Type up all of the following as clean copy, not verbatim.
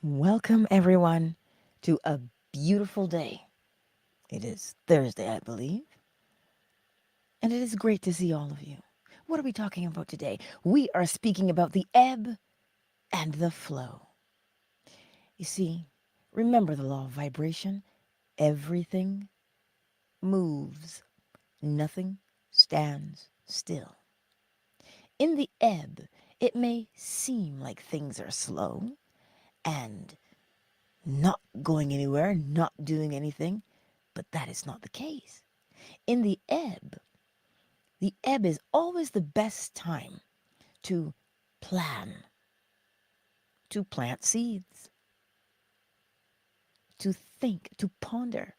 Welcome, everyone, to a beautiful day. It is Thursday, I believe, and it is great to see all of you. What are we talking about today? We are speaking about the ebb and the flow. You see, remember the law of vibration? Everything moves, nothing stands still. In the ebb, it may seem like things are slow and not going anywhere, not doing anything, but that is not the case. In the ebb is always the best time to plan, to plant seeds, to think, to ponder.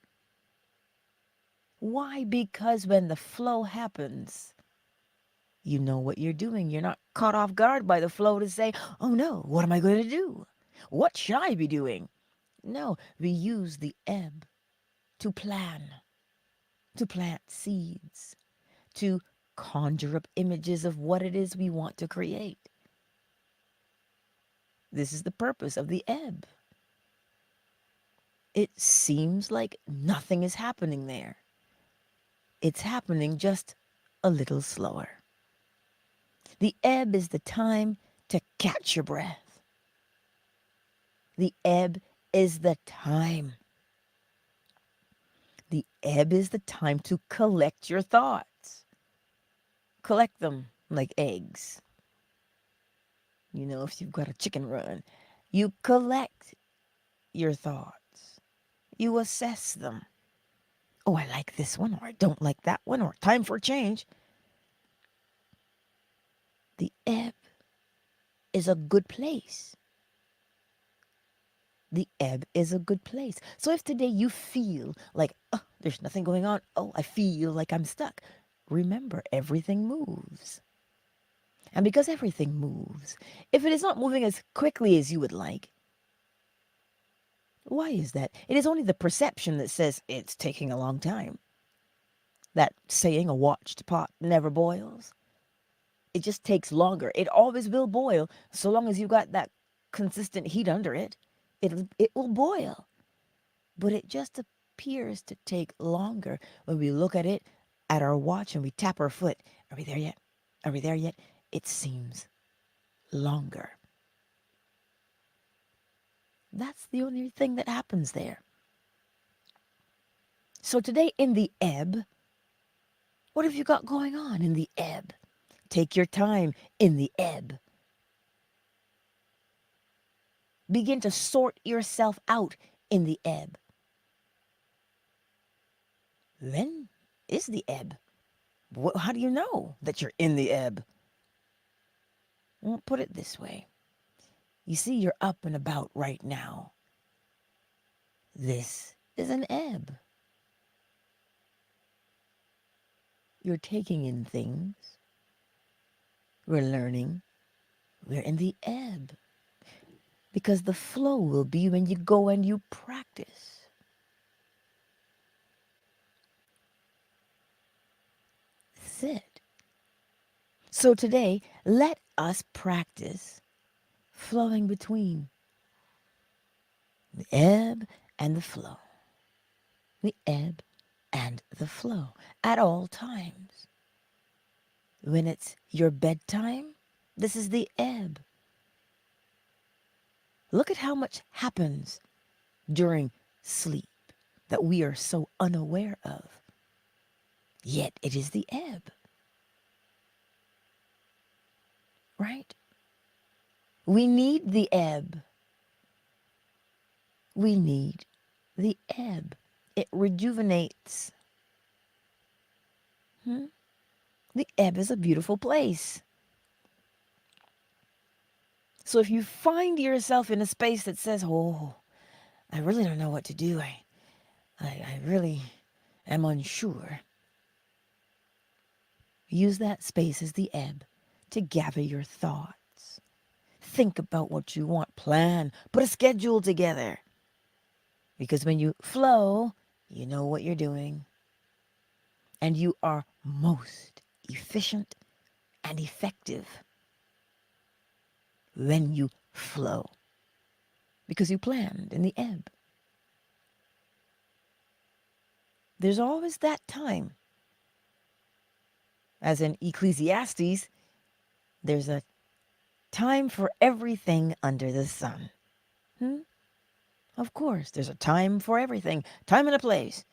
Why? Because when the flow happens, you know what you're doing. You're not caught off guard by the flow to say, oh no, what am I going to do? What should I be doing? No, we use the ebb to plan, to plant seeds, to conjure up images of what it is we want to create. This is the purpose of the ebb. It seems like nothing is happening there. It's happening just a little slower. The ebb is the time to catch your breath. The ebb is the time. The ebb is the time to collect your thoughts. Collect them like eggs. You know, if you've got a chicken run, you collect your thoughts. You assess them. Oh, I like this one, or I don't like that one, or time for a change. The ebb is a good place. The ebb is a good place. So if today you feel like, oh, there's nothing going on, oh, I feel like I'm stuck, remember, everything moves. And because everything moves, if it is not moving as quickly as you would like, why is that? It is only the perception that says it's taking a long time. That saying, a watched pot never boils. It just takes longer. It always will boil so long as you've got that consistent heat under it. It will boil. But it just appears to take longer when we look at it at our watch and we tap our foot. Are we there yet? Are we there yet? It seems longer. That's the only thing that happens there. So today in the ebb, what have you got going on in the ebb? Take your time in the ebb. Begin to sort yourself out in the ebb. When is the ebb? How do you know that you're in the ebb? Well, put it this way. You see, you're up and about right now. This is an ebb. You're taking in things. We're learning. We're in the ebb. Because the flow will be when you go and you practice. That's it. So today, let us practice flowing between the ebb and the flow. The ebb and the flow at all times. When it's your bedtime, this is the ebb. Look at how much happens during sleep that we are so unaware of. Yet it is the ebb. Right? We need the ebb. We need the ebb. It rejuvenates. The ebb is a beautiful place. So if you find yourself in a space that says, oh, I really don't know what to do. I really am unsure. Use that space as the ebb to gather your thoughts. Think about what you want. Plan. Put a schedule together. Because when you flow, you know what you're doing. And you are most efficient and effective when you flow. because you planned in the ebb. There's always that time. As in Ecclesiastes, there's a time for everything under the sun. Of course, there's a time for everything, time and a place.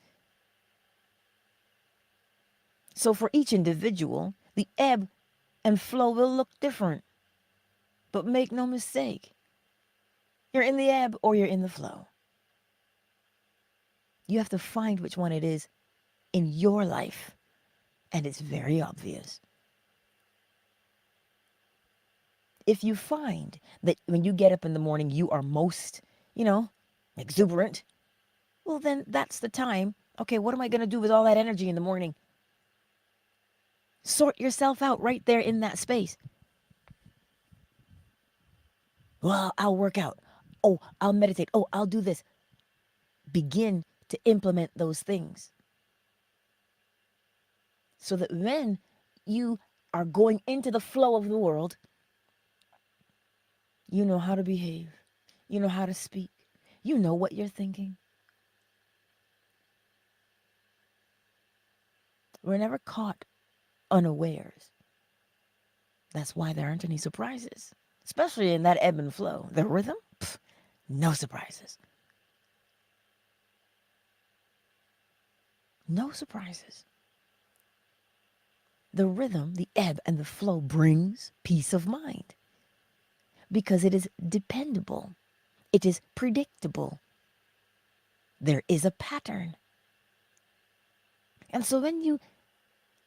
So for each individual, the ebb and flow will look different. But make no mistake, you're in the ebb or you're in the flow. You have to find which one it is in your life, and it's very obvious. If you find that when you get up in the morning, you are most, exuberant, well, then that's the time. Okay, what am I going to do with all that energy in the morning? Sort yourself out right there in that space. Well, I'll work out. Oh, I'll meditate. Oh, I'll do this. Begin to implement those things so that when you are going into the flow of the world, you know how to behave. You know how to speak. You know what you're thinking. We're never caught unawares. That's why there aren't any surprises, especially in that ebb and flow. The rhythm, no surprises. No surprises. The rhythm, the ebb and the flow brings peace of mind because it is dependable. It is predictable. There is a pattern. And so when you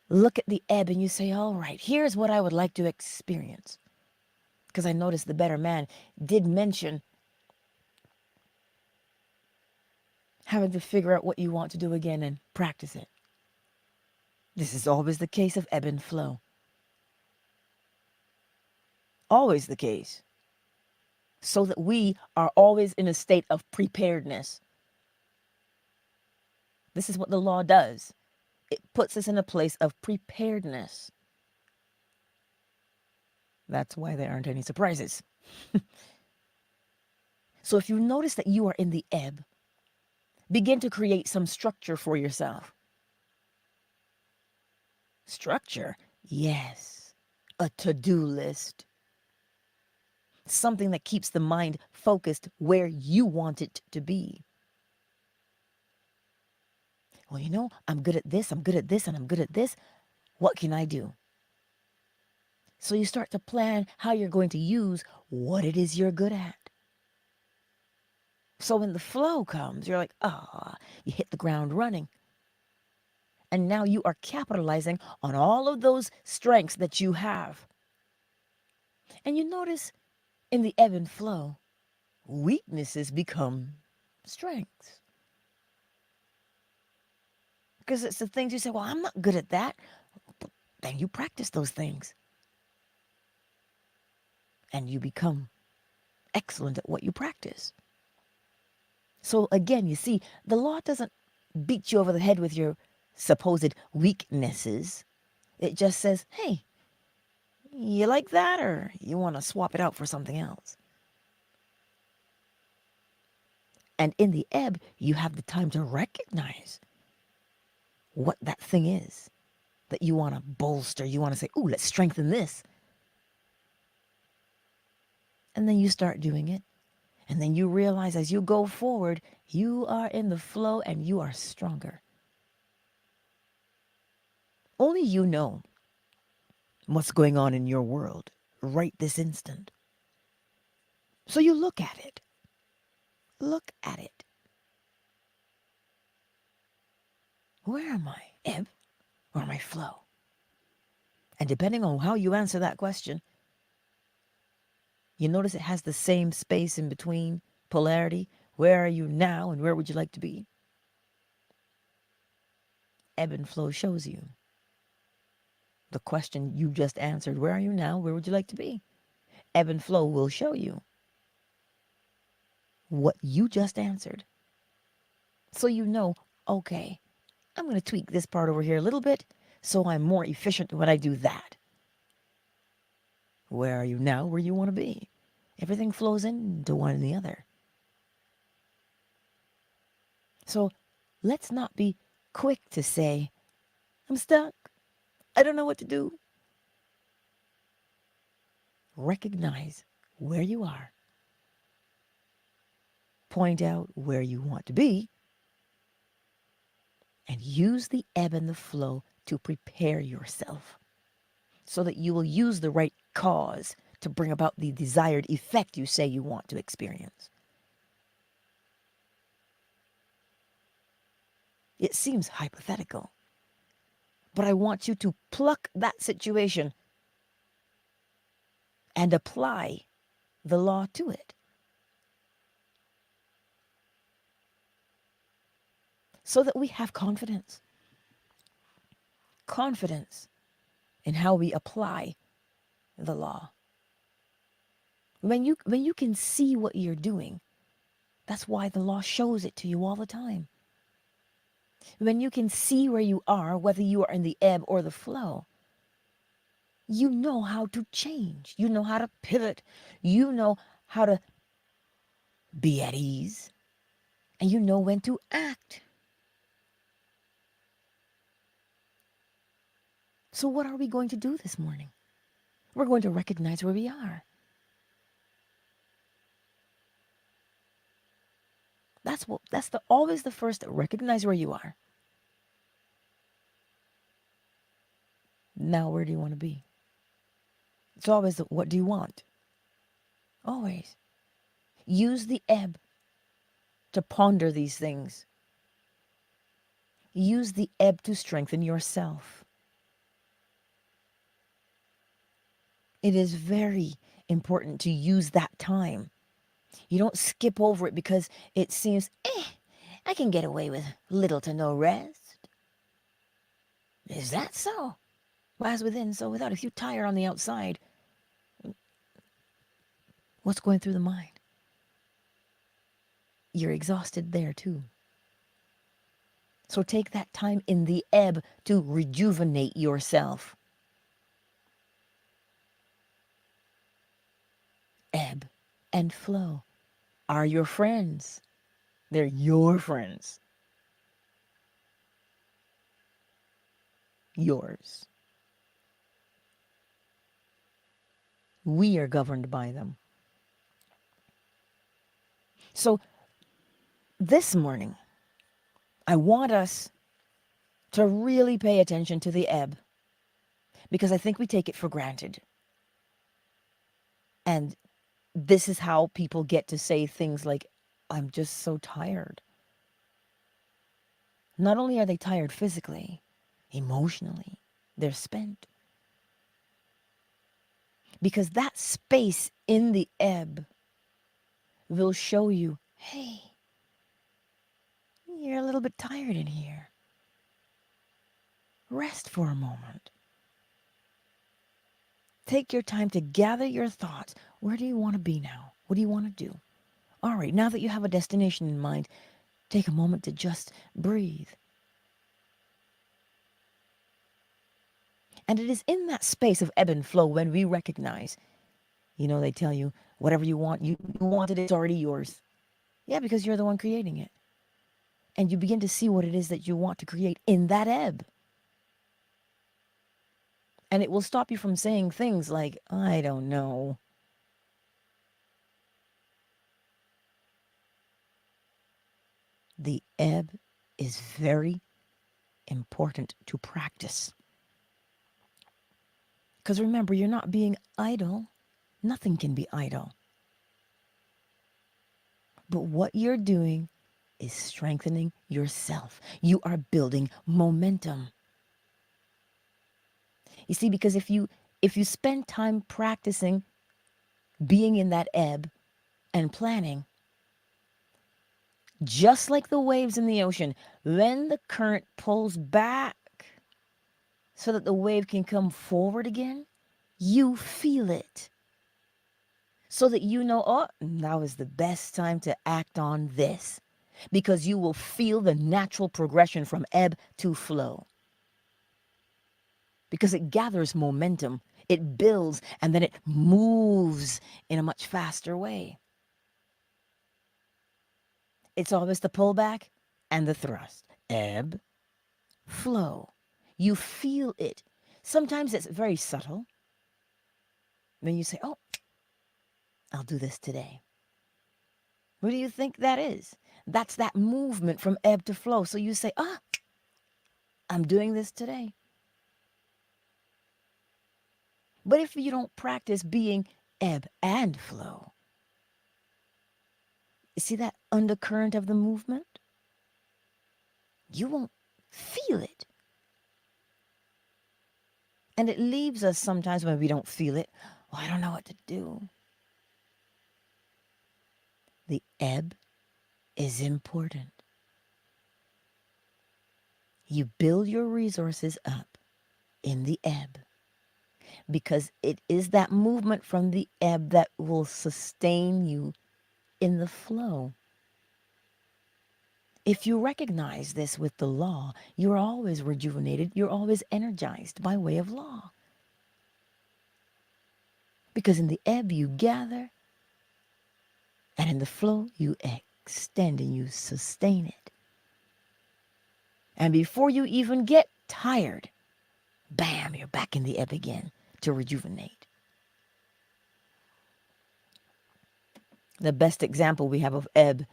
look at the ebb and you say, all right, here's what I would like to experience. Because I noticed the better man did mention having to figure out what you want to do again and practice it. This is always the case of ebb and flow. Always the case. So that we are always in a state of preparedness. This is what the law does. It puts us in a place of preparedness. That's why there aren't any surprises. So if you notice that you are in the ebb, begin to create some structure for yourself. Structure? Yes. A to-do list. Something that keeps the mind focused where you want it to be. Well, I'm good at this, I'm good at this, and I'm good at this. What can I do? So you start to plan how you're going to use what it is you're good at. So when the flow comes, you're like, you hit the ground running. And now you are capitalizing on all of those strengths that you have. And you notice in the ebb and flow, weaknesses become strengths. Because it's the things you say, well, I'm not good at that. But then you practice those things. And you become excellent at what you practice. So again, you see, the law doesn't beat you over the head with your supposed weaknesses. It just says, hey, you like that, or you want to swap it out for something else? And in the ebb, you have the time to recognize what that thing is that you want to bolster. You want to say, ooh, let's strengthen this. And then you start doing it. And then you realize as you go forward, you are in the flow and you are stronger. Only you know what's going on in your world right this instant. So you look at it. Look at it. Where am I? Ebb or am I flow? And depending on how you answer that question, you notice it has the same space in between, polarity. Where are you now and where would you like to be? Ebb and flow shows you. The question you just answered, where are you now? Where would you like to be? Ebb and flow will show you what you just answered. So you know, okay, I'm going to tweak this part over here a little bit so I'm more efficient when I do that. Where are you now? Where you want to be? Everything flows into one and the other. So let's not be quick to say, I'm stuck. I don't know what to do. Recognize where you are. Point out where you want to be. And use the ebb and the flow to prepare yourself so that you will use the right cause to bring about the desired effect you say you want to experience. It seems hypothetical, but I want you to pluck that situation and apply the law to it so that we have confidence. Confidence in how we apply the law. When you can see what you're doing, that's why the law shows it to you all the time. When you can see where you are, whether you are in the ebb or the flow, you know how to change. You know how to pivot. You know how to be at ease. And you know when to act. So what are we going to do this morning? We're going to recognize where we are. That's always the first. Recognize where you are. Now where do you want to be? It's always the, what do you want? Always. Use the ebb to ponder these things. Use the ebb to strengthen yourself. It is very important to use that time. You don't skip over it because it seems, I can get away with little to no rest. Is that so? Well, as within, so without. If you're tired on the outside, what's going through the mind? You're exhausted there too. So take that time in the ebb to rejuvenate yourself. Ebb and flow are your friends. They're your friends. Yours. We are governed by them. So this morning, I want us to really pay attention to the ebb because I think we take it for granted. And this is how people get to say things like, I'm just so tired. Not only are they tired physically, emotionally, they're spent. Because that space in the ebb will show you, hey, you're a little bit tired in here. Rest for a moment. Take your time to gather your thoughts. Where do you want to be now? What do you want to do? All right, now that you have a destination in mind, take a moment to just breathe. And it is in that space of ebb and flow when we recognize, they tell you, whatever you want, you wanted it, it's already yours. Yeah, because you're the one creating it. And you begin to see what it is that you want to create in that ebb. And it will stop you from saying things like, I don't know. The ebb is very important to practice. Because remember, you're not being idle. Nothing can be idle. But what you're doing is strengthening yourself. You are building momentum. You see, because if you spend time practicing being in that ebb and planning, just like the waves in the ocean, when the current pulls back so that the wave can come forward again, you feel it. So that you know, oh, now is the best time to act on this. Because you will feel the natural progression from ebb to flow. Because it gathers momentum, it builds, and then it moves in a much faster way. It's always the pullback and the thrust. Ebb, flow. You feel it. Sometimes it's very subtle. When you say, oh, I'll do this today. What do you think that is? That's that movement from ebb to flow. So you say, I'm doing this today. But if you don't practice being ebb and flow, you see that undercurrent of the movement? You won't feel it. And it leaves us sometimes when we don't feel it. Well, I don't know what to do. The ebb is important. You build your resources up in the ebb because it is that movement from the ebb that will sustain you in the flow. If you recognize this with the law, you're always rejuvenated, you're always energized by way of law. Because in the ebb you gather, and in the flow you extend and you sustain it. And before you even get tired, bam, you're back in the ebb again to rejuvenate. The best example we have of ebb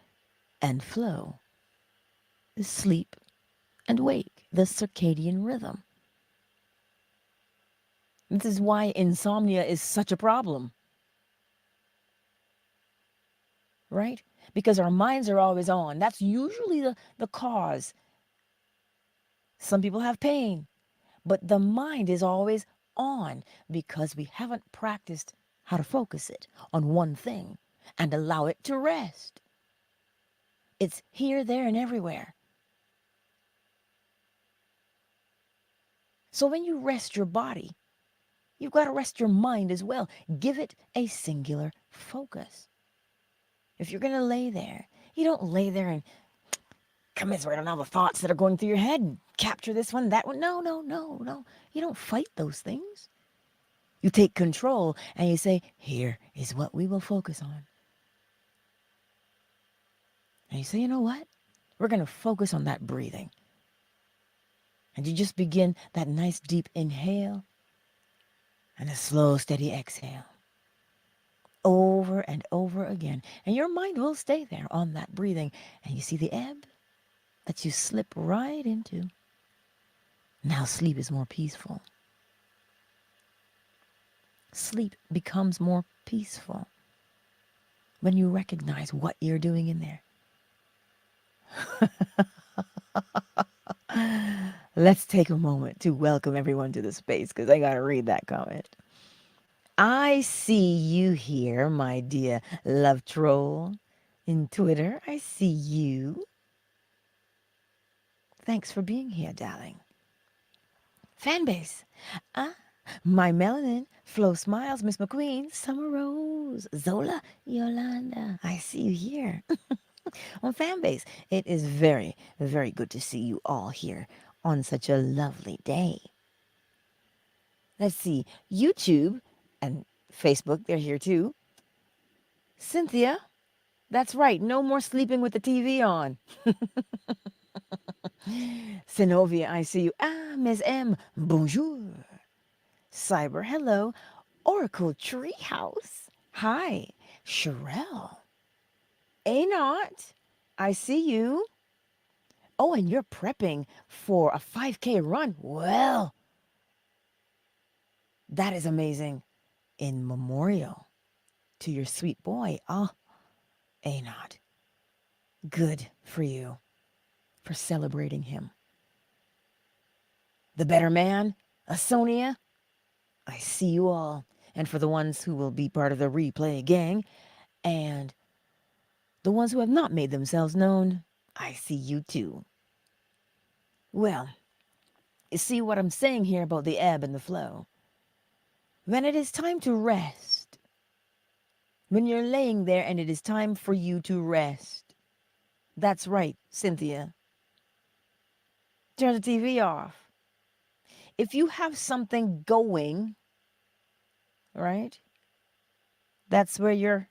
and flow is sleep and wake, the circadian rhythm. This is why insomnia is such a problem, right? Because our minds are always on. That's usually the cause. Some people have pain, but the mind is always on because we haven't practiced how to focus it on one thing and allow it to rest. It's here, there, and everywhere. So when you rest your body, you've got to rest your mind as well. Give it a singular focus. If you're going to lay there, you don't lay there and commiserate on all the thoughts that are going through your head and capture this one, that one. No. You don't fight those things. You take control and you say, here is what we will focus on. And you say, you know what? We're going to focus on that breathing. And you just begin that nice deep inhale and a slow, steady exhale. Over and over again. And your mind will stay there on that breathing. And you see the ebb that you slip right into. Now sleep is more peaceful. Sleep becomes more peaceful when you recognize what you're doing in there. Let's take a moment to welcome everyone to the space because I got to read that comment. I see you here, my dear love troll, in Twitter. I see you. Thanks for being here, darling. Fanbase. My Melanin, Flo Smiles, Miss McQueen, Summer Rose, Zola, Yolanda. I see you here. On Fanbase, it is very, very good to see you all here on such a lovely day. Let's see, YouTube and Facebook, they're here too. Cynthia, that's right, no more sleeping with the TV on. Synovia, I see you. Ms. M, bonjour. Cyber, hello. Oracle Treehouse, hi. Sherelle. Not. I see you. Oh, and you're prepping for a 5K run. Well, that is amazing. In memorial to your sweet boy. Not. Good for you for celebrating him. The better man, Asonia, I see you all. And for the ones who will be part of the replay gang, and the ones who have not made themselves known, I see you too. Well, you see what I'm saying here about the ebb and the flow. When it is time to rest, when you're laying there and it is time for you to rest, that's right, Cynthia. Turn the TV off. If you have something going, right, that's where your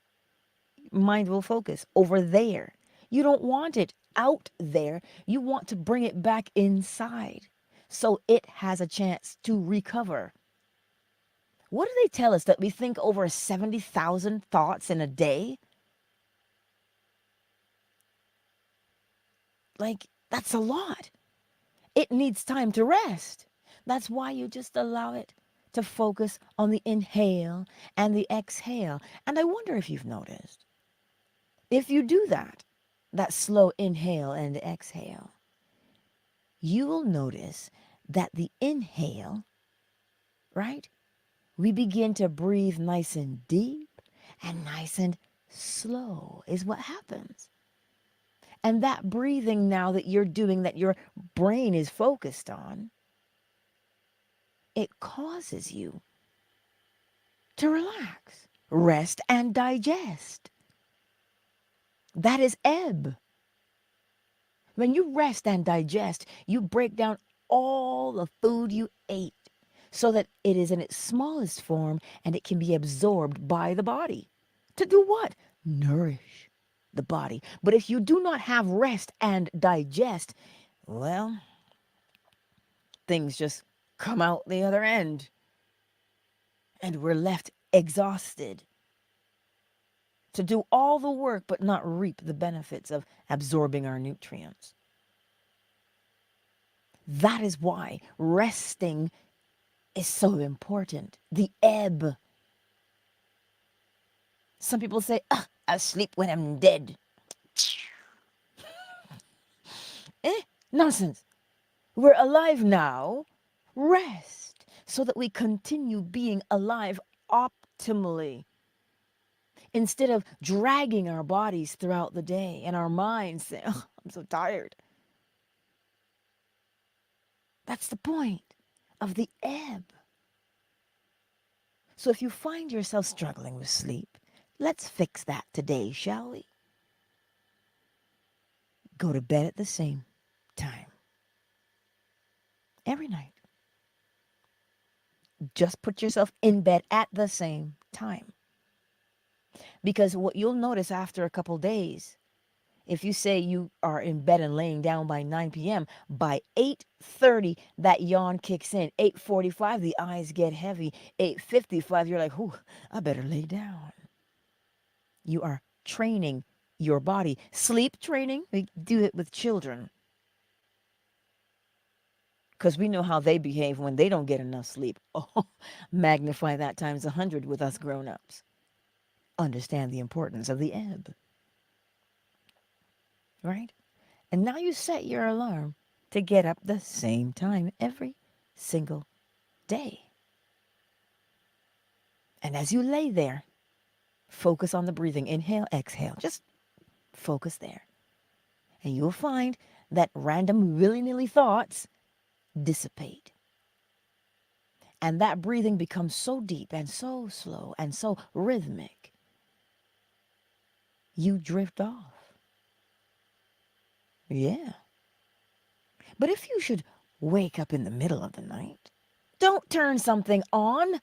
mind will focus, over there. You don't want it out there, you want to bring it back inside so it has a chance to recover. What do they tell us? That we think over 70,000 thoughts in a day? Like, that's a lot. It needs time to rest. That's why you just allow it to focus on the inhale and the exhale. And I wonder if you've noticed, if you do that slow inhale and exhale, you will notice that the inhale, right? We begin to breathe nice and deep and nice and slow is what happens. And that breathing now that you're doing, that your brain is focused on, it causes you to relax, rest, and digest. That is ebb. When you rest and digest, you break down all the food you ate so that it is in its smallest form and it can be absorbed by the body. To do what? Nourish the body. But if you do not have rest and digest, well, things just come out the other end and we're left exhausted to do all the work but not reap the benefits of absorbing our nutrients. That is why resting is so important. The ebb. Some people say, I'll sleep when I'm dead. Nonsense. We're alive now. Rest so that we continue being alive optimally. Instead of dragging our bodies throughout the day and our minds saying, I'm so tired. That's the point of the ebb. So if you find yourself struggling with sleep, let's fix that today, shall we? Go to bed at the same time. Every night. Just put yourself in bed at the same time. Because what you'll notice after a couple days, if you say you are in bed and laying down by 9 p.m., by 8:30, that yawn kicks in. 8:45, the eyes get heavy. 8:55, you're like, I better lay down. You are training your body. Sleep training, we do it with children. Because we know how they behave when they don't get enough sleep. Magnify that times 100 with us grown-ups. Understand the importance of the ebb. Right? And now you set your alarm to get up the same time every single day. And as you lay there, focus on the breathing. Inhale, exhale. Just focus there. And you'll find that random willy-nilly thoughts dissipate. And that breathing becomes so deep and so slow and so rhythmic. You drift off. Yeah. But if you should wake up in the middle of the night, don't turn something on.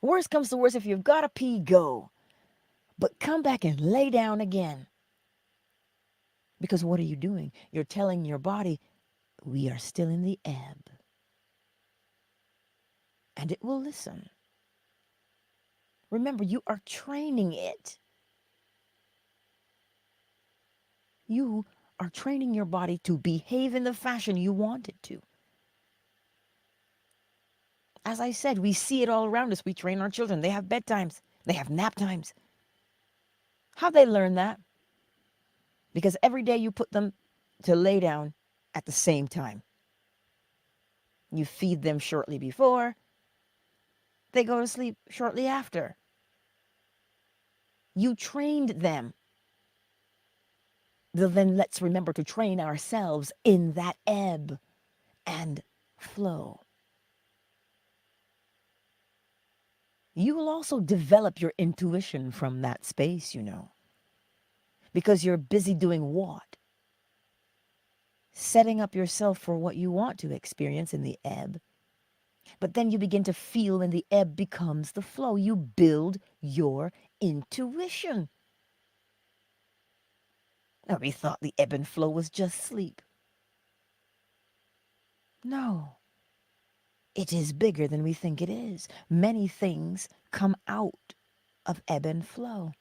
Worst comes to worst, if you've got to pee, go. But come back and lay down again. Because what are you doing? You're telling your body, we are still in the ebb. And it will listen. Remember, you are training it. You are training your body to behave in the fashion you want it to. As I said, we see it all around us. We train our children. They have bedtimes. They have nap times. How'd they learn that? Because every day you put them to lay down at the same time. You feed them shortly before. They go to sleep shortly after. You trained them. Then let's remember to train ourselves in that ebb and flow. You will also develop your intuition from that space, because you're busy doing what? Setting up yourself for what you want to experience in the ebb. But then you begin to feel when the ebb becomes the flow. You build your intuition. We thought the ebb and flow was just sleep. No, it is bigger than we think it is. Many things come out of ebb and flow.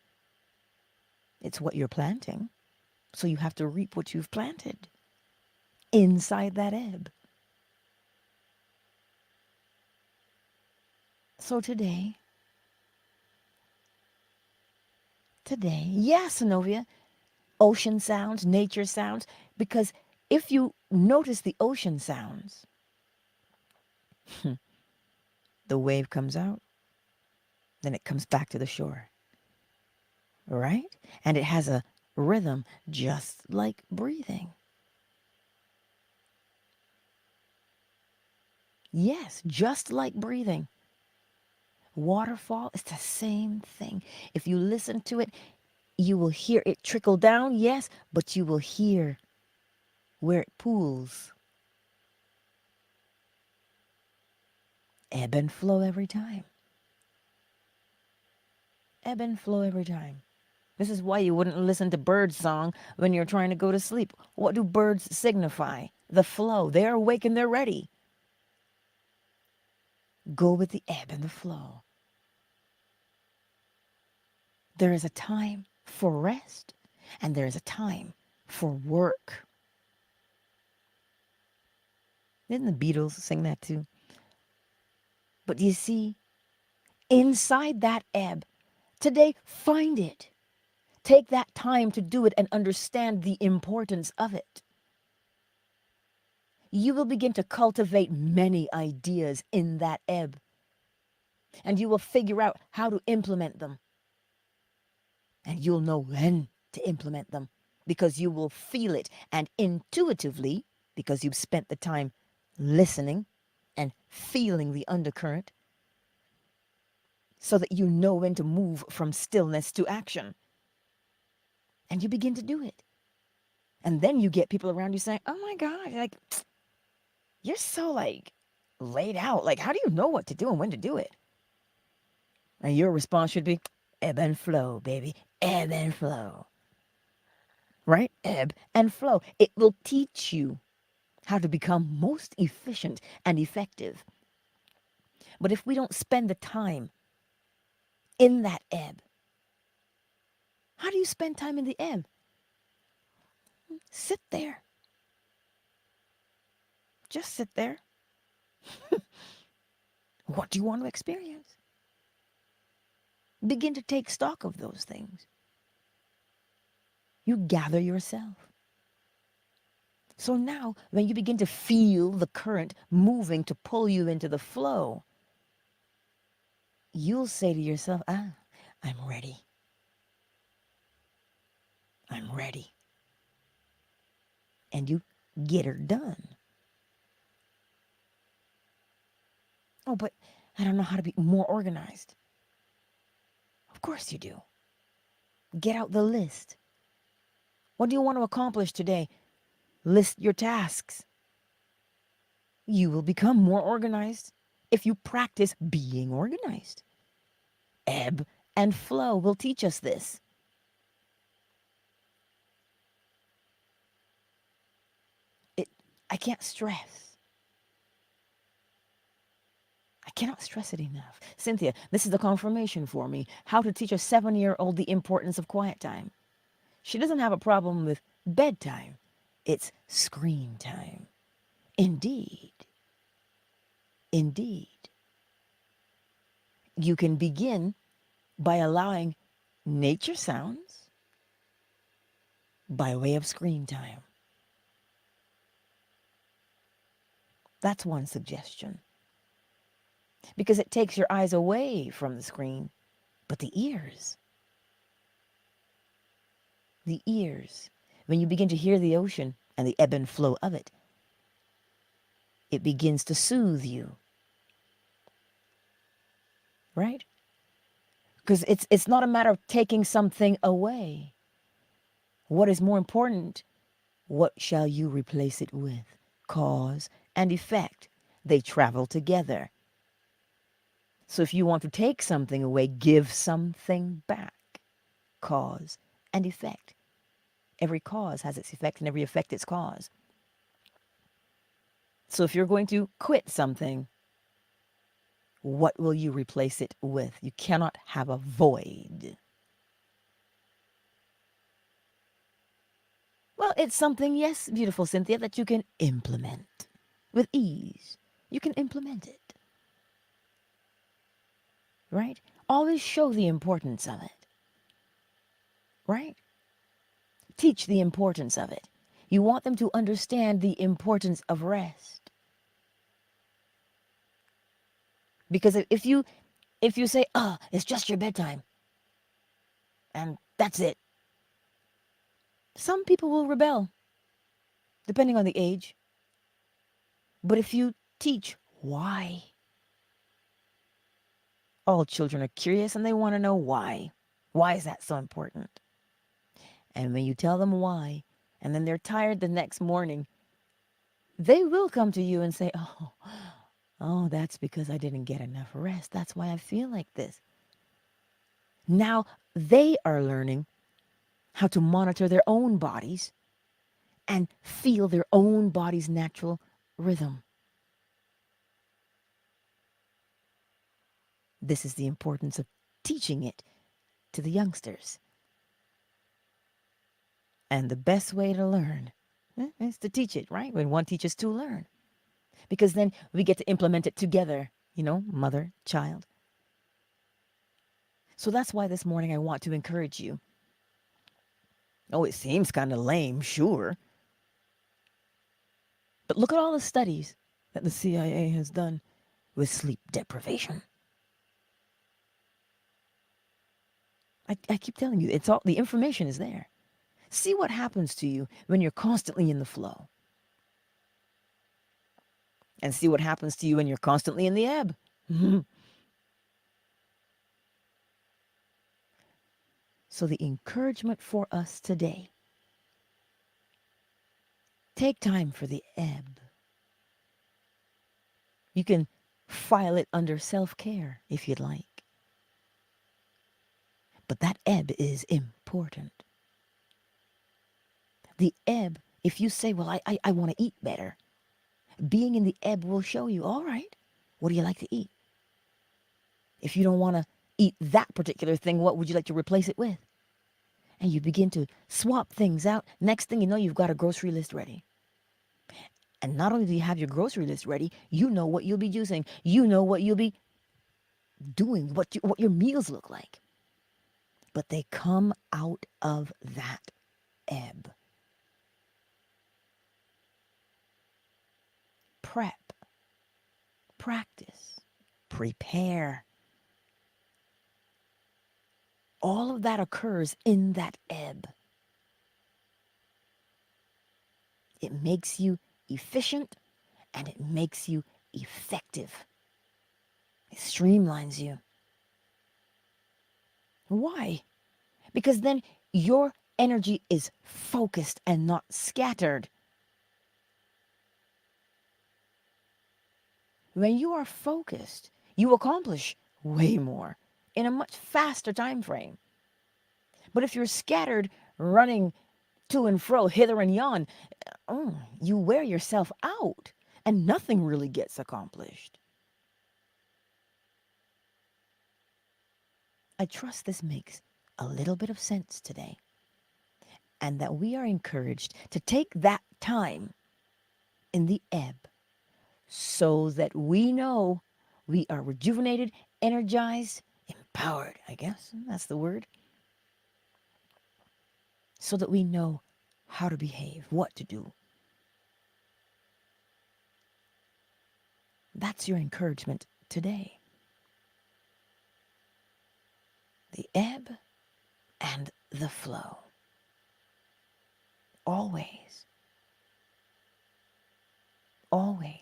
It's what you're planting, so you have to reap what you've planted inside that ebb. So today, yes, Anovia, ocean sounds, nature sounds, because if you notice the ocean sounds, the wave comes out, then it comes back to the shore, right? And it has a rhythm just like breathing. Yes, just like breathing. Waterfall is the same thing. If you listen to it, you will hear it trickle down, yes, but you will hear where it pools. Ebb and flow every time. Ebb and flow every time. This is why you wouldn't listen to birds' song when you're trying to go to sleep. What do birds signify? The flow. They're awake and they're ready. Go with the ebb and the flow. There is a time for rest and there is a time for work. Didn't the Beatles sing that too? But do you see, inside that ebb, today, find it. Take that time to do it and understand the importance of it. You will begin to cultivate many ideas in that ebb, and you will figure out how to implement them. And you'll know when to implement them because you will feel it, and intuitively, because you've spent the time listening and feeling the undercurrent, so that you know when to move from stillness to action. And you begin to do it. And then you get people around you saying, oh my God, like, you're so like laid out. Like, how do you know what to do and when to do it? And your response should be ebb and flow, baby. Ebb and flow. Right? Ebb and flow. It will teach you how to become most efficient and effective. But if we don't spend the time in that ebb, how do you spend time in the ebb? Sit there. Just sit there. What do you want to experience? Begin to take stock of those things. You gather yourself. So now, when you begin to feel the current moving to pull you into the flow, you'll say to yourself, I'm ready. I'm ready. And you get her done. Oh, but I don't know how to be more organized. Of course you do. Get out the list. What do you want to accomplish today? List your tasks. You will become more organized if you practice being organized. Ebb and flow will teach us this. I can't stress. I cannot stress it enough. Cynthia, this is the confirmation for me. How to teach a 7-year-old the importance of quiet time. She doesn't have a problem with bedtime. It's screen time. Indeed. Indeed. You can begin by allowing nature sounds by way of screen time. That's one suggestion. Because it takes your eyes away from the screen, but the ears, when you begin to hear the ocean and the ebb and flow of it, it begins to soothe you. Right? Because it's not a matter of taking something away. What is more important? What shall you replace it with? Cause and effect. They travel together. So if you want to take something away, give something back. Cause and effect. Every cause has its effect, and every effect its cause. So if you're going to quit something, what will you replace it with? You cannot have a void. Well, it's something, yes, beautiful Cynthia, that you can implement with ease. You can implement it, right? Always show the importance of it, right? Teach the importance of it. You want them to understand the importance of rest. Because if you say, it's just your bedtime, and that's it, some people will rebel, depending on the age. But if you teach why, all children are curious and they want to know why. Why is that so important? And when you tell them why, and then they're tired the next morning, they will come to you and say, oh, that's because I didn't get enough rest. That's why I feel like this. Now they are learning how to monitor their own bodies and feel their own body's natural rhythm. This is the importance of teaching it to the youngsters. And the best way to learn is to teach it, right? When one teaches, two learn. Because then we get to implement it together, mother, child. So that's why this morning I want to encourage you. Oh, it seems kind of lame, sure. But look at all the studies that the CIA has done with sleep deprivation. I keep telling you, it's all the information is there. See what happens to you when you're constantly in the flow. And see what happens to you when you're constantly in the ebb. So the encouragement for us today, take time for the ebb. You can file it under self-care if you'd like. But that ebb is important. The ebb, if you say, well, I want to eat better, being in the ebb will show you, all right, what do you like to eat? If you don't want to eat that particular thing, what would you like to replace it with? And you begin to swap things out. Next thing you know, you've got a grocery list ready. And not only do you have your grocery list ready, you know what you'll be using. You know what you'll be doing, what your meals look like. But they come out of that ebb. Prep, practice, prepare. All of that occurs in that ebb. It makes you efficient and it makes you effective. It streamlines you. Why? Because then your energy is focused and not scattered. When you are focused, you accomplish way more in a much faster time frame. But if you're scattered, running to and fro, hither and yon, you wear yourself out and nothing really gets accomplished. I trust this makes a little bit of sense today, and that we are encouraged to take that time in the ebb so that we know we are rejuvenated, energized, empowered, I guess that's the word, so that we know how to behave, what to do. That's your encouragement today. The ebb and the flow. Always. Always.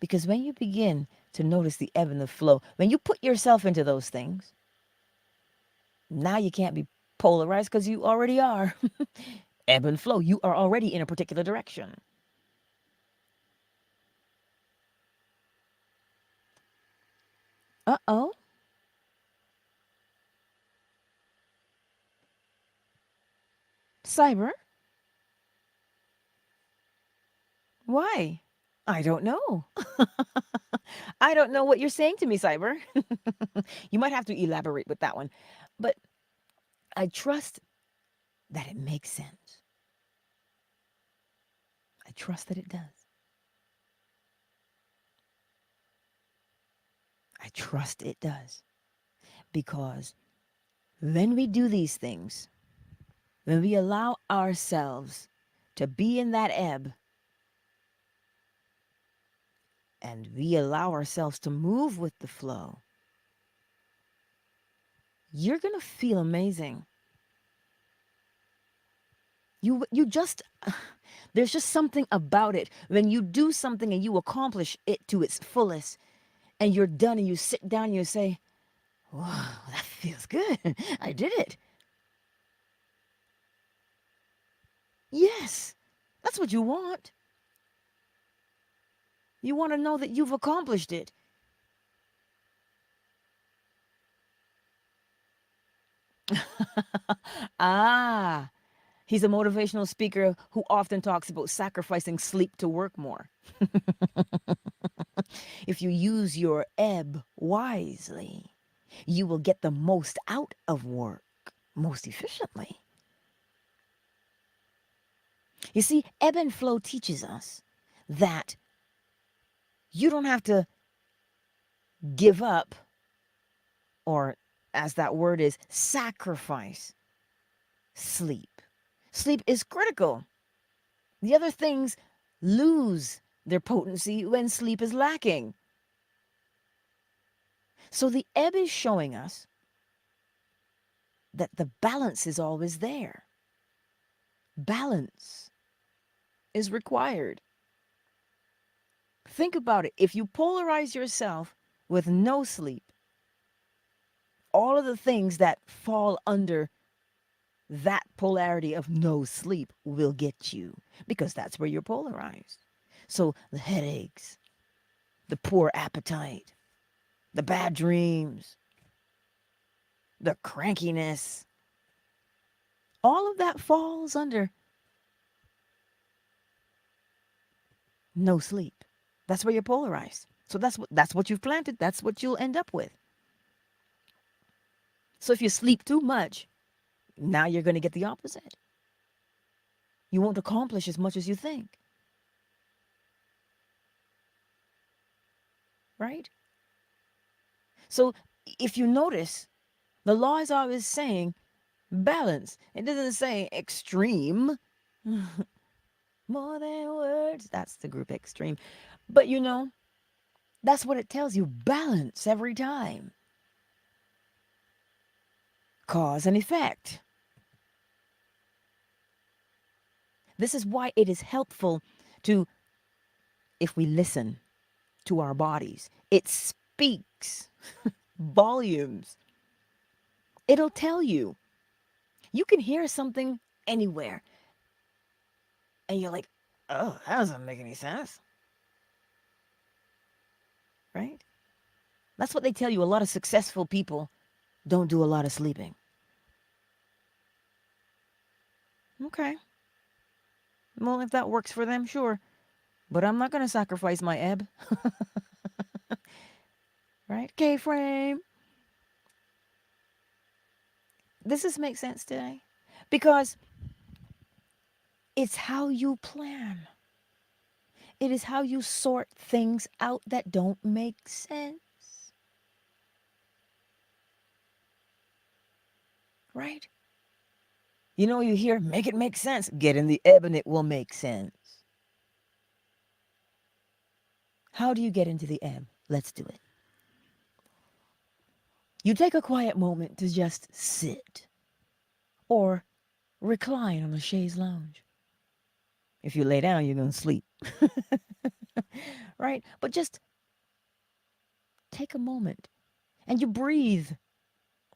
Because when you begin to notice the ebb and the flow, when you put yourself into those things, now you can't be polarized because you already are. Ebb and flow, you are already in a particular direction. Uh-oh. Cyber, why? I don't know. I don't know what you're saying to me, Cyber. You might have to elaborate with that one. But I trust that it makes sense. I trust that it does. I trust it does. Because when we do these things, when we allow ourselves to be in that ebb and we allow ourselves to move with the flow, you're going to feel amazing. You just there's just something about it when you do something and you accomplish it to its fullest and you're done and you sit down and you say, "Wow, that feels good. I did it." Yes. That's what you want. You want to know that you've accomplished it. Ah, he's a motivational speaker who often talks about sacrificing sleep to work more. If you use your ebb wisely, you will get the most out of work most efficiently. You see, ebb and flow teaches us that you don't have to give up, or as that word is, sacrifice sleep. Sleep is critical. The other things lose their potency when sleep is lacking. So the ebb is showing us that the balance is always there. Balance is required. Think about it. If you polarize yourself with no sleep, all of the things that fall under that polarity of no sleep will get you because that's where you're polarized. So the headaches, the poor appetite, the bad dreams, the crankiness, all of that falls under no sleep. That's where you're polarized. So that's what you've planted. That's what you'll end up with. So if you sleep too much, now you're going to get the opposite. You won't accomplish as much as you think. Right? So if you notice, the law is always saying balance. It doesn't say extreme. More than words. That's the group extreme. But that's what it tells you. Balance every time. Cause and effect. This is why it is helpful to, if we listen to our bodies, it speaks volumes. It'll tell you. You can hear something anywhere. And you're like, oh, that doesn't make any sense. Right? That's what they tell you. A lot of successful people don't do a lot of sleeping. Okay. Well, if that works for them, sure. But I'm not going to sacrifice my ebb. Right? K-frame. Does this make sense today? Because it's how you plan. It is how you sort things out that don't make sense. Right? You hear, make it make sense. Get in the ebb and it will make sense. How do you get into the ebb? Let's do it. You take a quiet moment to just sit or recline on a chaise lounge. If you lay down, you're going to sleep. Right? But just take a moment and you breathe.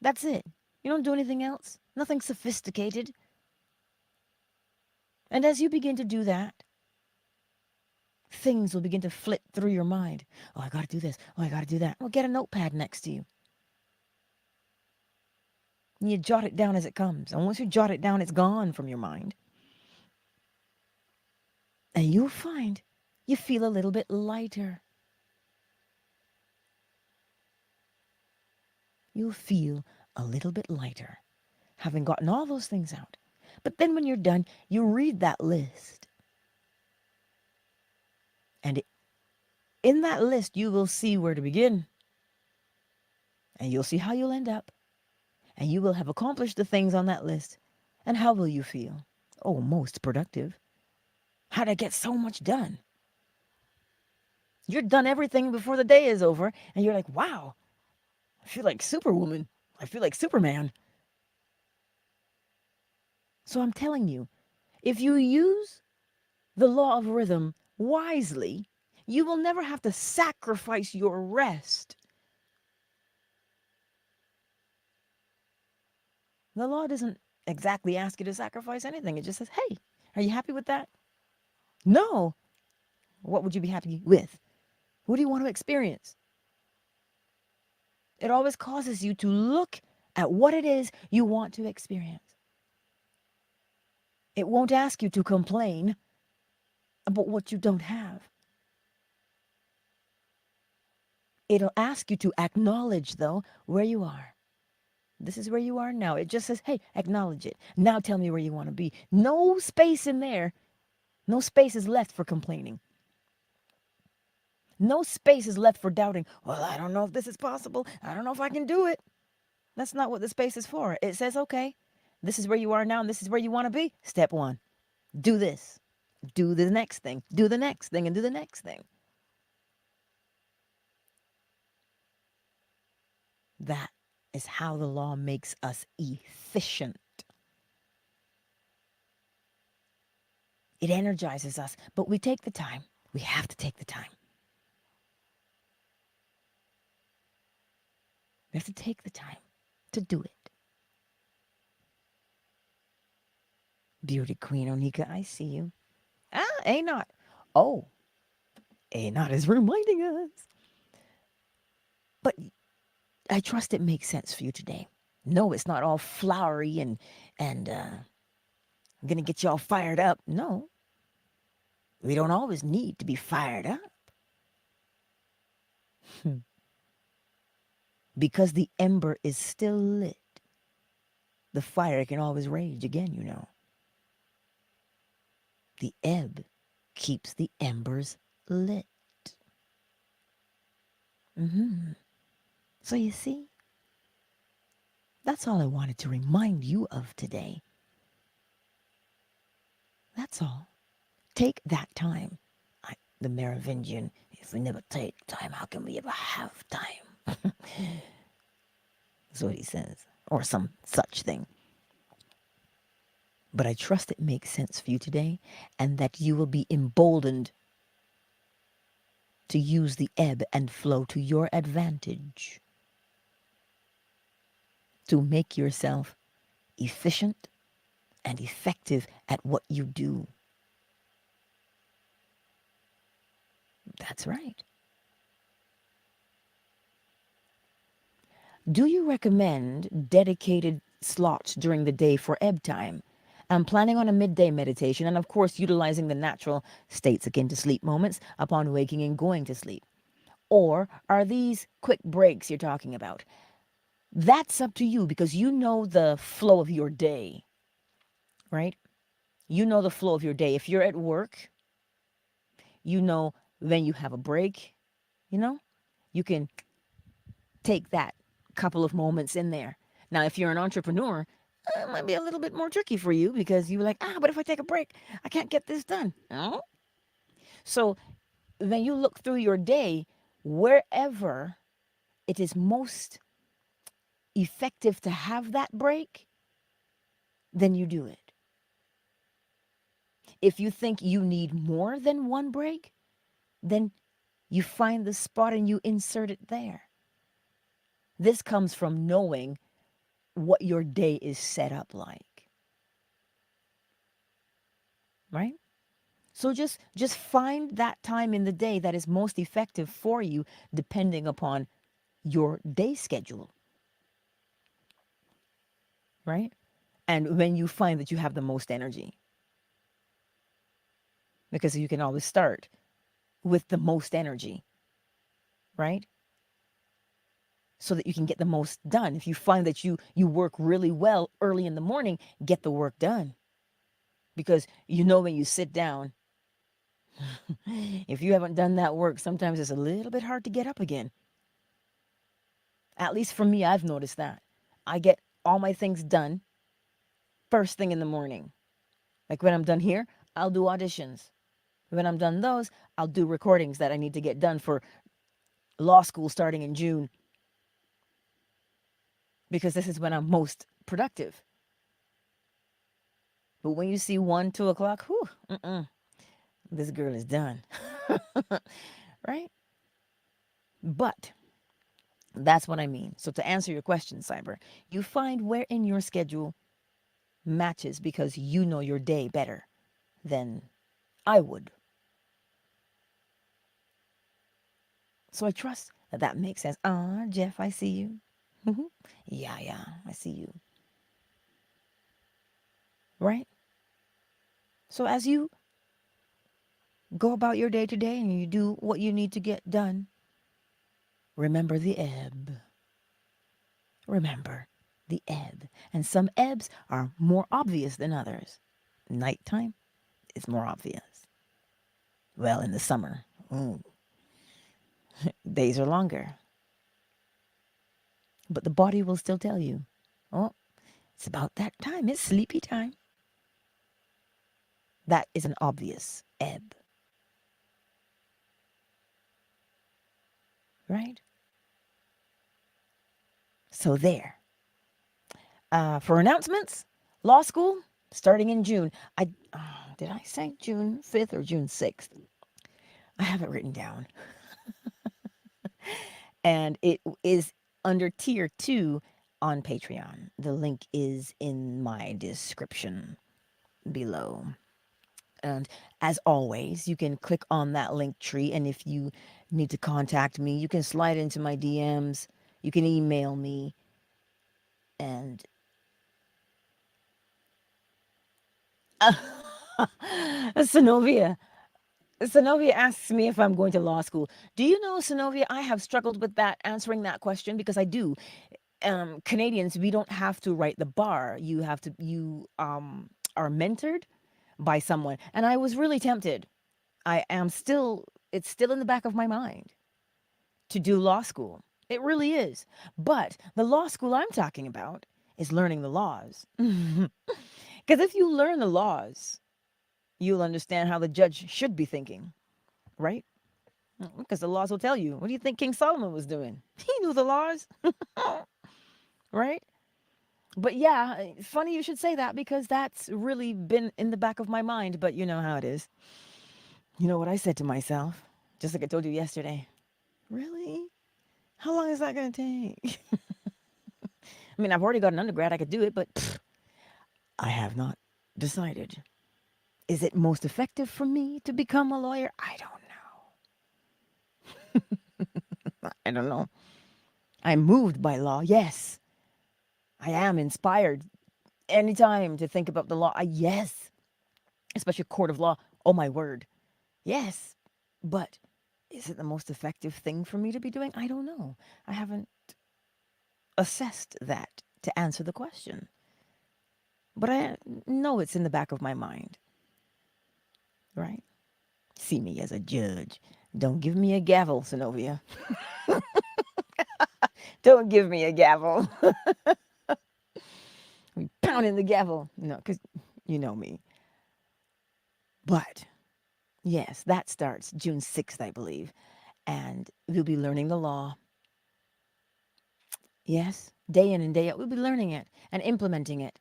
That's it. You don't do anything else. Nothing sophisticated. And as you begin to do that, things will begin to flit through your mind. Oh, I got to do this. Oh, I got to do that. Well, get a notepad next to you. And you jot it down as it comes. And once you jot it down, it's gone from your mind. And you'll find you feel a little bit lighter. You'll feel a little bit lighter, having gotten all those things out. But then when you're done, you read that list. And in that list, you will see where to begin. And you'll see how you'll end up. And you will have accomplished the things on that list. And how will you feel? Oh, most productive. How'd I get so much done? You're done everything before the day is over. And you're like, wow, I feel like Superwoman. I feel like Superman. So I'm telling you, if you use the law of rhythm wisely, you will never have to sacrifice your rest. The law doesn't exactly ask you to sacrifice anything. It just says, hey, are you happy with that? No. What would you be happy with? What do you want to experience? It always causes you to look at what it is you want to experience. It won't ask you to complain about what you don't have. It'll ask you to acknowledge, though, where you are. This is where you are now. It just says, hey, acknowledge it. Now tell me where you want to be. No space in there. No space is left for complaining. No space is left for doubting. Well, I don't know if this is possible. I don't know if I can do it. That's not what the space is for. It says, okay, this is where you are now and this is where you want to be. Step one, do this. Do the next thing. Do the next thing and do the next thing. That is how the law makes us efficient. It energizes us, but we take the time. We have to take the time. We have to take the time to do it. Beauty Queen Onika, I see you. A-Not. Oh, A-Not is reminding us. But I trust it makes sense for you today. No, it's not all flowery and I'm going to get you all fired up. No, we don't always need to be fired up. Because the ember is still lit, the fire can always rage again, you know. The ebb keeps the embers lit. So you see, that's all I wanted to remind you of today. That's all. Take that time. The Merovingian, if we never take time, how can we ever have time? That's what he says. Or some such thing. But I trust it makes sense for you today and that you will be emboldened to use the ebb and flow to your advantage. To make yourself efficient and effective at what you do. That's right. Do you recommend dedicated slots during the day for ebb time? I'm planning on a midday meditation and, of course, utilizing the natural states akin to sleep moments upon waking and going to sleep. Or are these quick breaks you're talking about? That's up to you because you know the flow of your day, right? You know the flow of your day. If you're at work, you know when you have a break, you know, you can take that couple of moments in there. Now, if you're an entrepreneur, it might be a little bit more tricky for you because you're like, but if I take a break, I can't get this done. Oh. So when you look through your day, wherever it is most effective to have that break, then you do it. If you think you need more than one break, then you find the spot and you insert it there. This comes from knowing what your day is set up like. Right? So just find that time in the day that is most effective for you depending upon your day schedule. right? And when you find that you have the most energy, because you can always start with the most energy, right? So that you can get the most done. If you find that you work really well early in the morning, get the work done. Because you know when you sit down, if you haven't done that work, sometimes it's a little bit hard to get up again. At least for me, I've noticed that. I get all my things done first thing in the morning. Like when I'm done here, I'll do auditions. When I'm done those, I'll do recordings that I need to get done for law school starting in June, because this is when I'm most productive. But when you see 1, 2 o'clock, whew, this girl is done. Right? But that's what I mean. So to answer your question, Cyber, you find where in your schedule matches because you know your day better than I would. So I trust that that makes sense. Ah, Jeff, I see you. Yeah, yeah, I see you. Right? So as you go about your day to day and you do what you need to get done, remember the ebb. Remember the ebb. And some ebbs are more obvious than others. Nighttime is more obvious. Well, in the summer, days are longer. But the body will still tell you, oh, it's about that time. It's sleepy time. That is an obvious ebb, right? So there. For announcements, law school starting in June. Did I say June 5th or June 6th? I have it written down. And it is under tier 2 on Patreon. The link is in my description below. And as always, you can click on that link tree. And if you need to contact me, you can slide into my DMs. You can email me. And Synovia. Synovia asks me if I'm going to law school. Do you know, Synovia, I have struggled with that, answering that question, because I do. Canadians, we don't have to write the bar. You are mentored by someone. And I was really tempted. It's still in the back of my mind to do law school. It really is. But the law school I'm talking about is learning the laws. Because if you learn the laws, you'll understand how the judge should be thinking, right? Because the laws will tell you. What do you think King Solomon was doing? He knew the laws, right? But yeah, funny you should say that, because that's really been in the back of my mind. But you know how it is. You know what I said to myself, just like I told you yesterday. Really? How long is that going to take? I mean, I've already got an undergrad. I could do it, but I have not decided. Is it most effective for me to become a lawyer? I don't know. I don't know. I'm moved by law. Yes, I am inspired anytime to think about the law. Yes, especially court of law. Oh, my word. Yes. But is it the most effective thing for me to be doing? I don't know. I haven't assessed that to answer the question. But I know it's in the back of my mind, right? See me as a judge. Don't give me a gavel, Synovia. Don't give me a gavel. We pounding the gavel. No, because you know me. But yes, that starts June 6th, I believe. And we'll be learning the law. Yes, day in and day out, we'll be learning it and implementing it.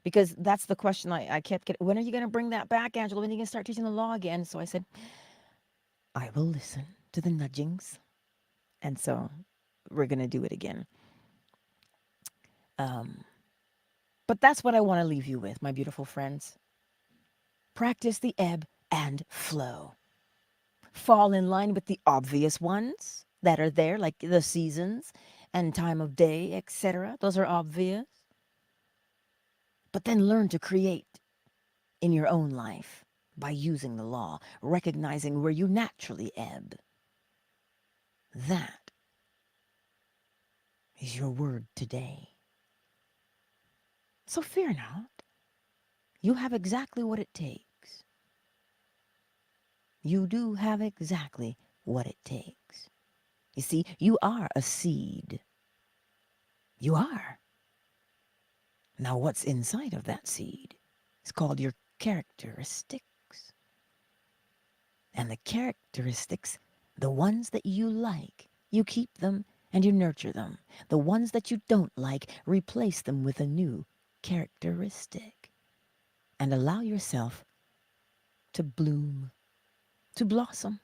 Because that's the question I kept getting. When are you going to bring that back, Angela? When are you going to start teaching the law again? So I said, I will listen to the nudgings. And so we're going to do it again. But that's what I want to leave you with, my beautiful friends. Practice the ebb and flow. Fall in line with the obvious ones that are there, like the seasons and time of day, etc. Those are obvious. But then learn to create in your own life by using the law, recognizing where you naturally ebb. That is your word today. So fear not. You have exactly what it takes. You do have exactly what it takes. You see, you are a seed. You are. Now, what's inside of that seed is called your characteristics. And the characteristics, the ones that you like, you keep them and you nurture them. The ones that you don't like, replace them with a new characteristic. And allow yourself to bloom, to blossom,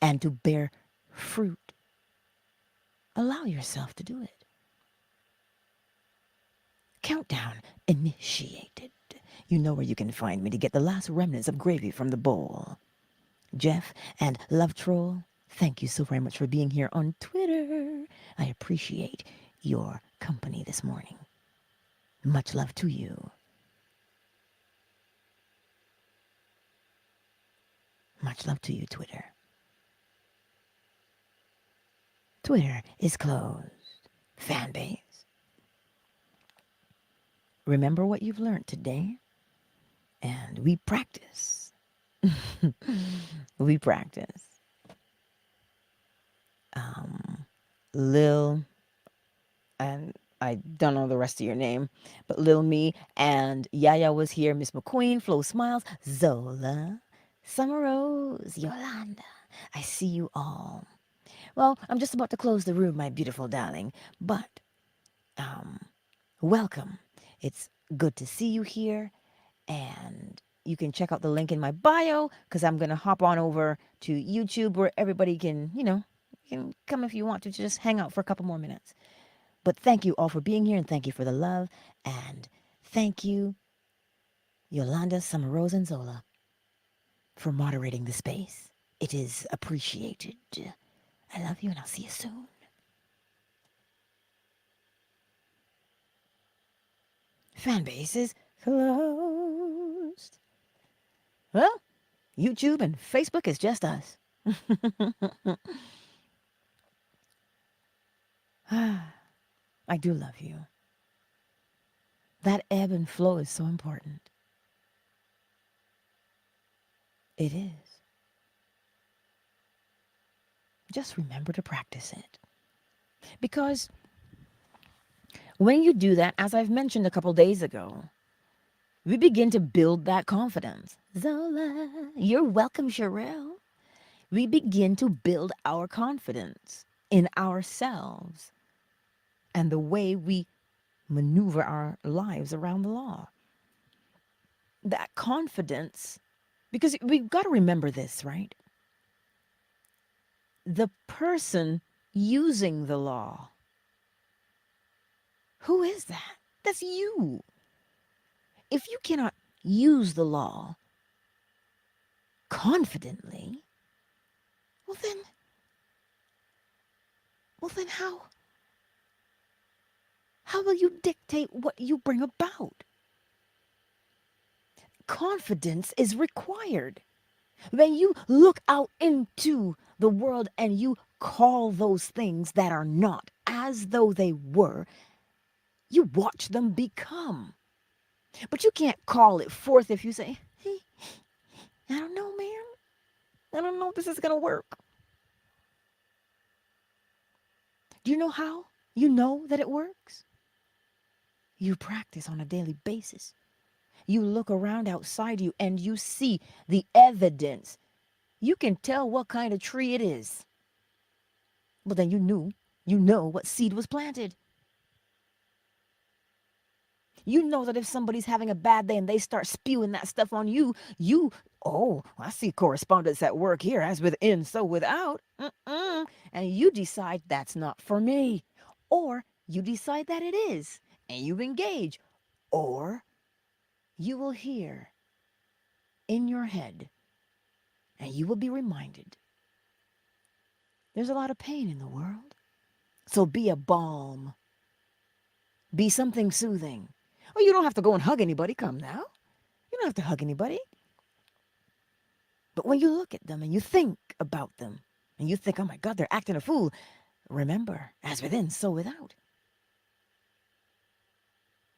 and to bear fruit. Allow yourself to do it. Countdown initiated. You know where you can find me to get the last remnants of gravy from the bowl. Jeff and Love Troll, thank you so very much for being here on Twitter. I appreciate your company this morning. Much love to you. Much love to you, Twitter. Twitter is closed. Fan base. Remember what you've learned today? And we practice. We practice. Lil, and I don't know the rest of your name, but Lil Me and Yaya was here, Miss McQueen, Flo Smiles, Zola, Summer Rose, Yolanda. I see you all. Well, I'm just about to close the room, my beautiful darling, but welcome. It's good to see you here, and you can check out the link in my bio because I'm going to hop on over to YouTube where everybody can, you can come if you want to just hang out for a couple more minutes. But thank you all for being here, and thank you for the love, and thank you, Yolanda, Summer Rose, and Zola, for moderating the space. It is appreciated. I love you, and I'll see you soon. Fan base is closed. Well, YouTube and Facebook is just us. I do love you. That ebb and flow is so important. It is. Just remember to practice it. Because when you do that, as I've mentioned a couple days ago, we begin to build that confidence. Zola, you're welcome, Sherelle. We begin to build our confidence in ourselves and the way we maneuver our lives around the law. That confidence, because we've got to remember this, right? The person using the law, who is that? That's you. If you cannot use the law confidently, well then how will you dictate what you bring about? Confidence is required. When you look out into the world and you call those things that are not as though they were, you watch them become. But you can't call it forth if you say, hey, I don't know, man. I don't know if this is going to work. Do you know how you know that it works? You practice on a daily basis. You look around outside you and you see the evidence. You can tell what kind of tree it is. But then you know what seed was planted. You know that if somebody's having a bad day and they start spewing that stuff on you, oh, I see correspondence at work here, as within, so without. And you decide that's not for me. Or you decide that it is, and you engage. Or you will hear in your head, and you will be reminded, there's a lot of pain in the world. So be a balm. Be something soothing. Oh, you don't have to go and hug anybody. Come now. You don't have to hug anybody. But when you look at them and you think about them and you think, oh my God, they're acting a fool, remember, as within, so without.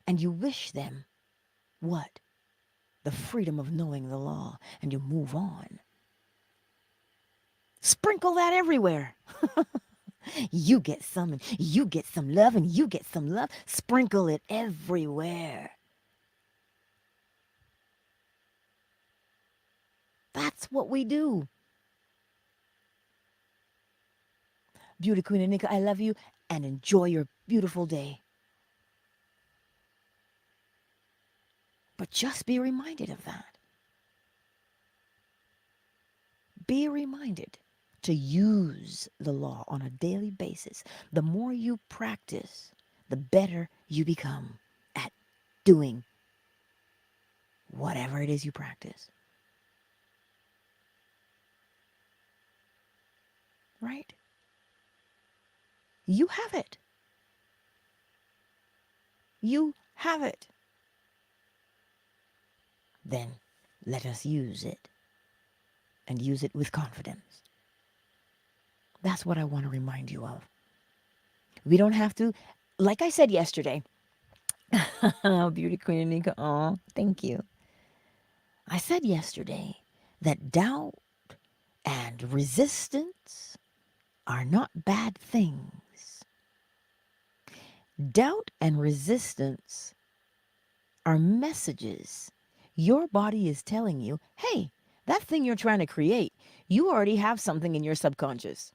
And you wish them what? The freedom of knowing the law, and you move on. Sprinkle that everywhere. You get some, and you get some love, and you get some love. Sprinkle it everywhere. That's what we do. Beauty Queen Anika, I love you, and enjoy your beautiful day. But just be reminded of that. Be reminded to use the law on a daily basis. The more you practice, the better you become at doing whatever it is you practice. Right? You have it. You have it. Then let us use it, and use it with confidence. That's what I want to remind you of. We don't have to, like I said yesterday, Beauty Queen Anika, oh, thank you. I said yesterday that doubt and resistance are not bad things. Doubt and resistance are messages. Your body is telling you, hey, that thing you're trying to create, you already have something in your subconscious.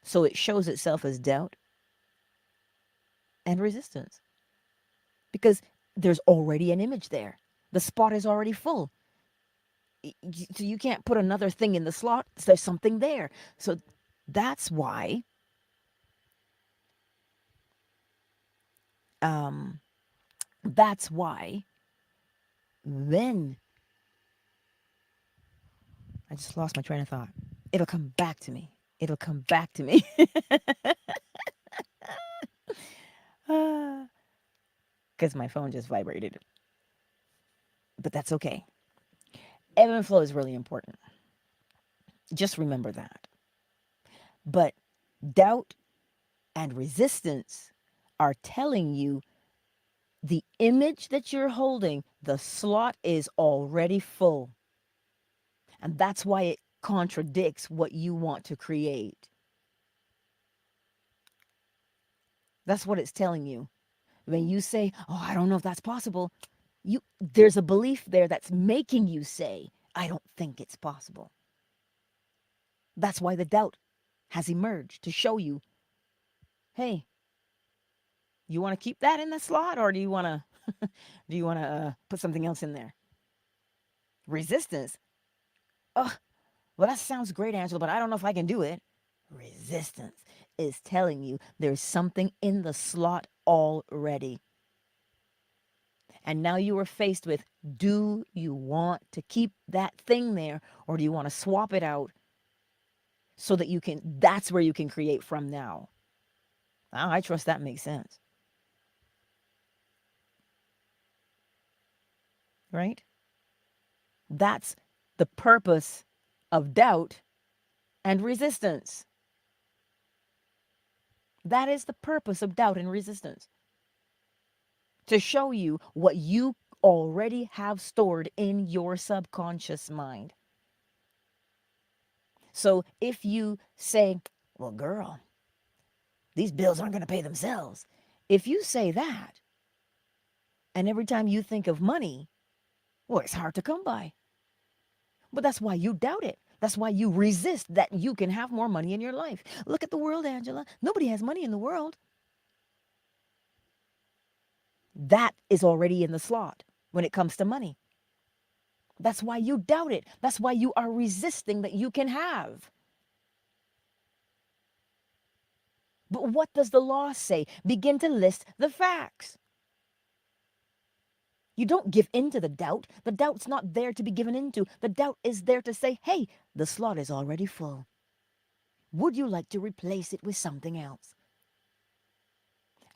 So it shows itself as doubt and resistance. Because there's already an image there. The spot is already full. So you can't put another thing in the slot. There's something there. So that's why um, that's why when I just lost my train of thought. It'll come back to me. It'll come back to me. Because my phone just vibrated. But that's okay. Ebb and flow is really important. Just remember that. But doubt and resistance are telling you the image that you're holding, the slot is already full. And that's why it contradicts what you want to create. That's what it's telling you. When you say, oh, I don't know if that's possible, there's a belief there that's making you say, I don't think it's possible. That's why the doubt has emerged to show you, hey, you want to keep that in the slot, or do you want to put something else in there? Resistance. Oh, well, that sounds great, Angela, but I don't know if I can do it. Resistance is telling you there's something in the slot already. And now you are faced with, do you want to keep that thing there, or do you want to swap it out so that that's where you can create from now? I trust that makes sense. Right? That's the purpose of doubt and resistance. That is the purpose of doubt and resistance. To show you what you already have stored in your subconscious mind. So if you say, well, girl, these bills aren't going to pay themselves. If you say that, and every time you think of money, well, it's hard to come by. But that's why you doubt it. That's why you resist that you can have more money in your life. Look at the world, Angela. Nobody has money in the world. That is already in the slot when it comes to money. That's why you doubt it. That's why you are resisting that you can have. But what does the law say? Begin to list the facts. You don't give in to the doubt. The doubt's not there to be given into. The doubt is there to say, hey, the slot is already full. Would you like to replace it with something else?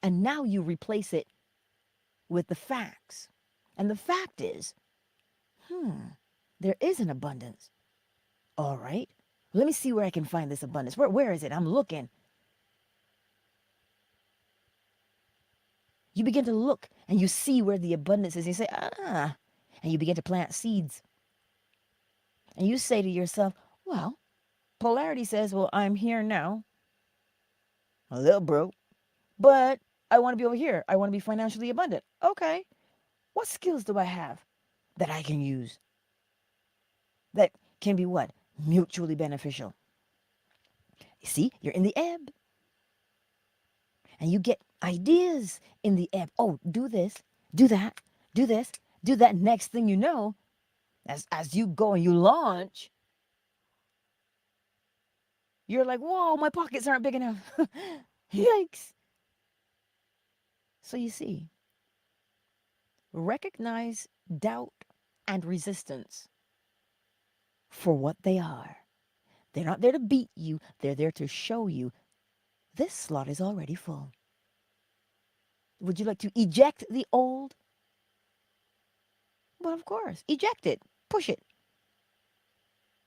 And now you replace it with the facts. And the fact is, there is an abundance. All right. Let me see where I can find this abundance. Where is it? I'm looking. You begin to look and you see where the abundance is. And you say, and you begin to plant seeds. And you say to yourself, well, polarity says, well, I'm here now, a little broke, but I want to be over here. I want to be financially abundant. Okay. What skills do I have that I can use that can be what? Mutually beneficial. You see, you're in the ebb and you get ideas in the ebb. Oh, do this, do that, do this, do that. Next thing you know, as you go and you launch, you're like, whoa, my pockets aren't big enough. Yikes. So you see, recognize doubt and resistance for what they are. They're not there to beat you. They're there to show you this slot is already full. Would you like to eject the old? Well, of course, eject it, push it.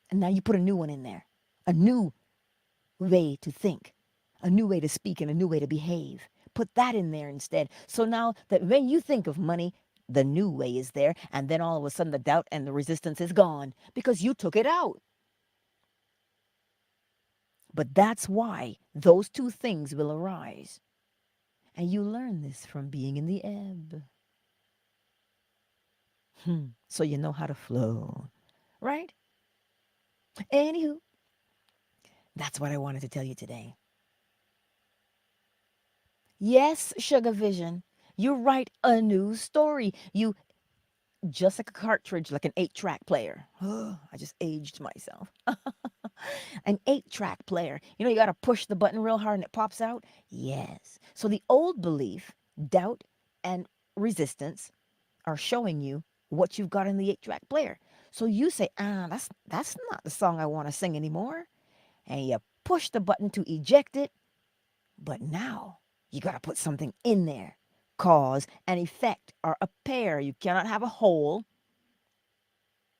And now you put a new one in there, a new way to think, a new way to speak, and a new way to behave. Put that in there instead. So now that when you think of money, the new way is there, and then all of a sudden the doubt and the resistance is gone because you took it out. But that's why those two things will arise. And you learn this from being in the ebb. So you know how to flow, right? Anywho, that's what I wanted to tell you today. Yes, Sugar Vision, you write a new story. You just like a cartridge, like an 8-track player. Oh, I just aged myself. An 8-track player. You know, you got to push the button real hard and it pops out. Yes. So the old belief, doubt, and resistance are showing you what you've got in the 8-track player. So you say, that's not the song I want to sing anymore. And you push the button to eject it. But now you got to put something in there. Cause and effect are a pair. You cannot have a whole.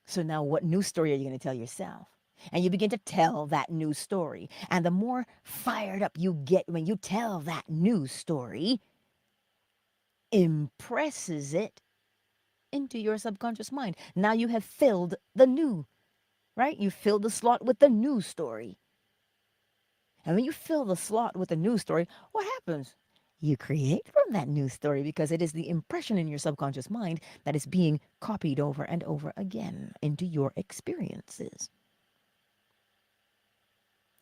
So now what new story are you going to tell yourself? And you begin to tell that new story. And the more fired up you get when you tell that new story, impresses it into your subconscious mind. Now you have filled the new, right? You filled the slot with the new story. And when you fill the slot with a new story, what happens? You create from that new story because it is the impression in your subconscious mind that is being copied over and over again into your experiences.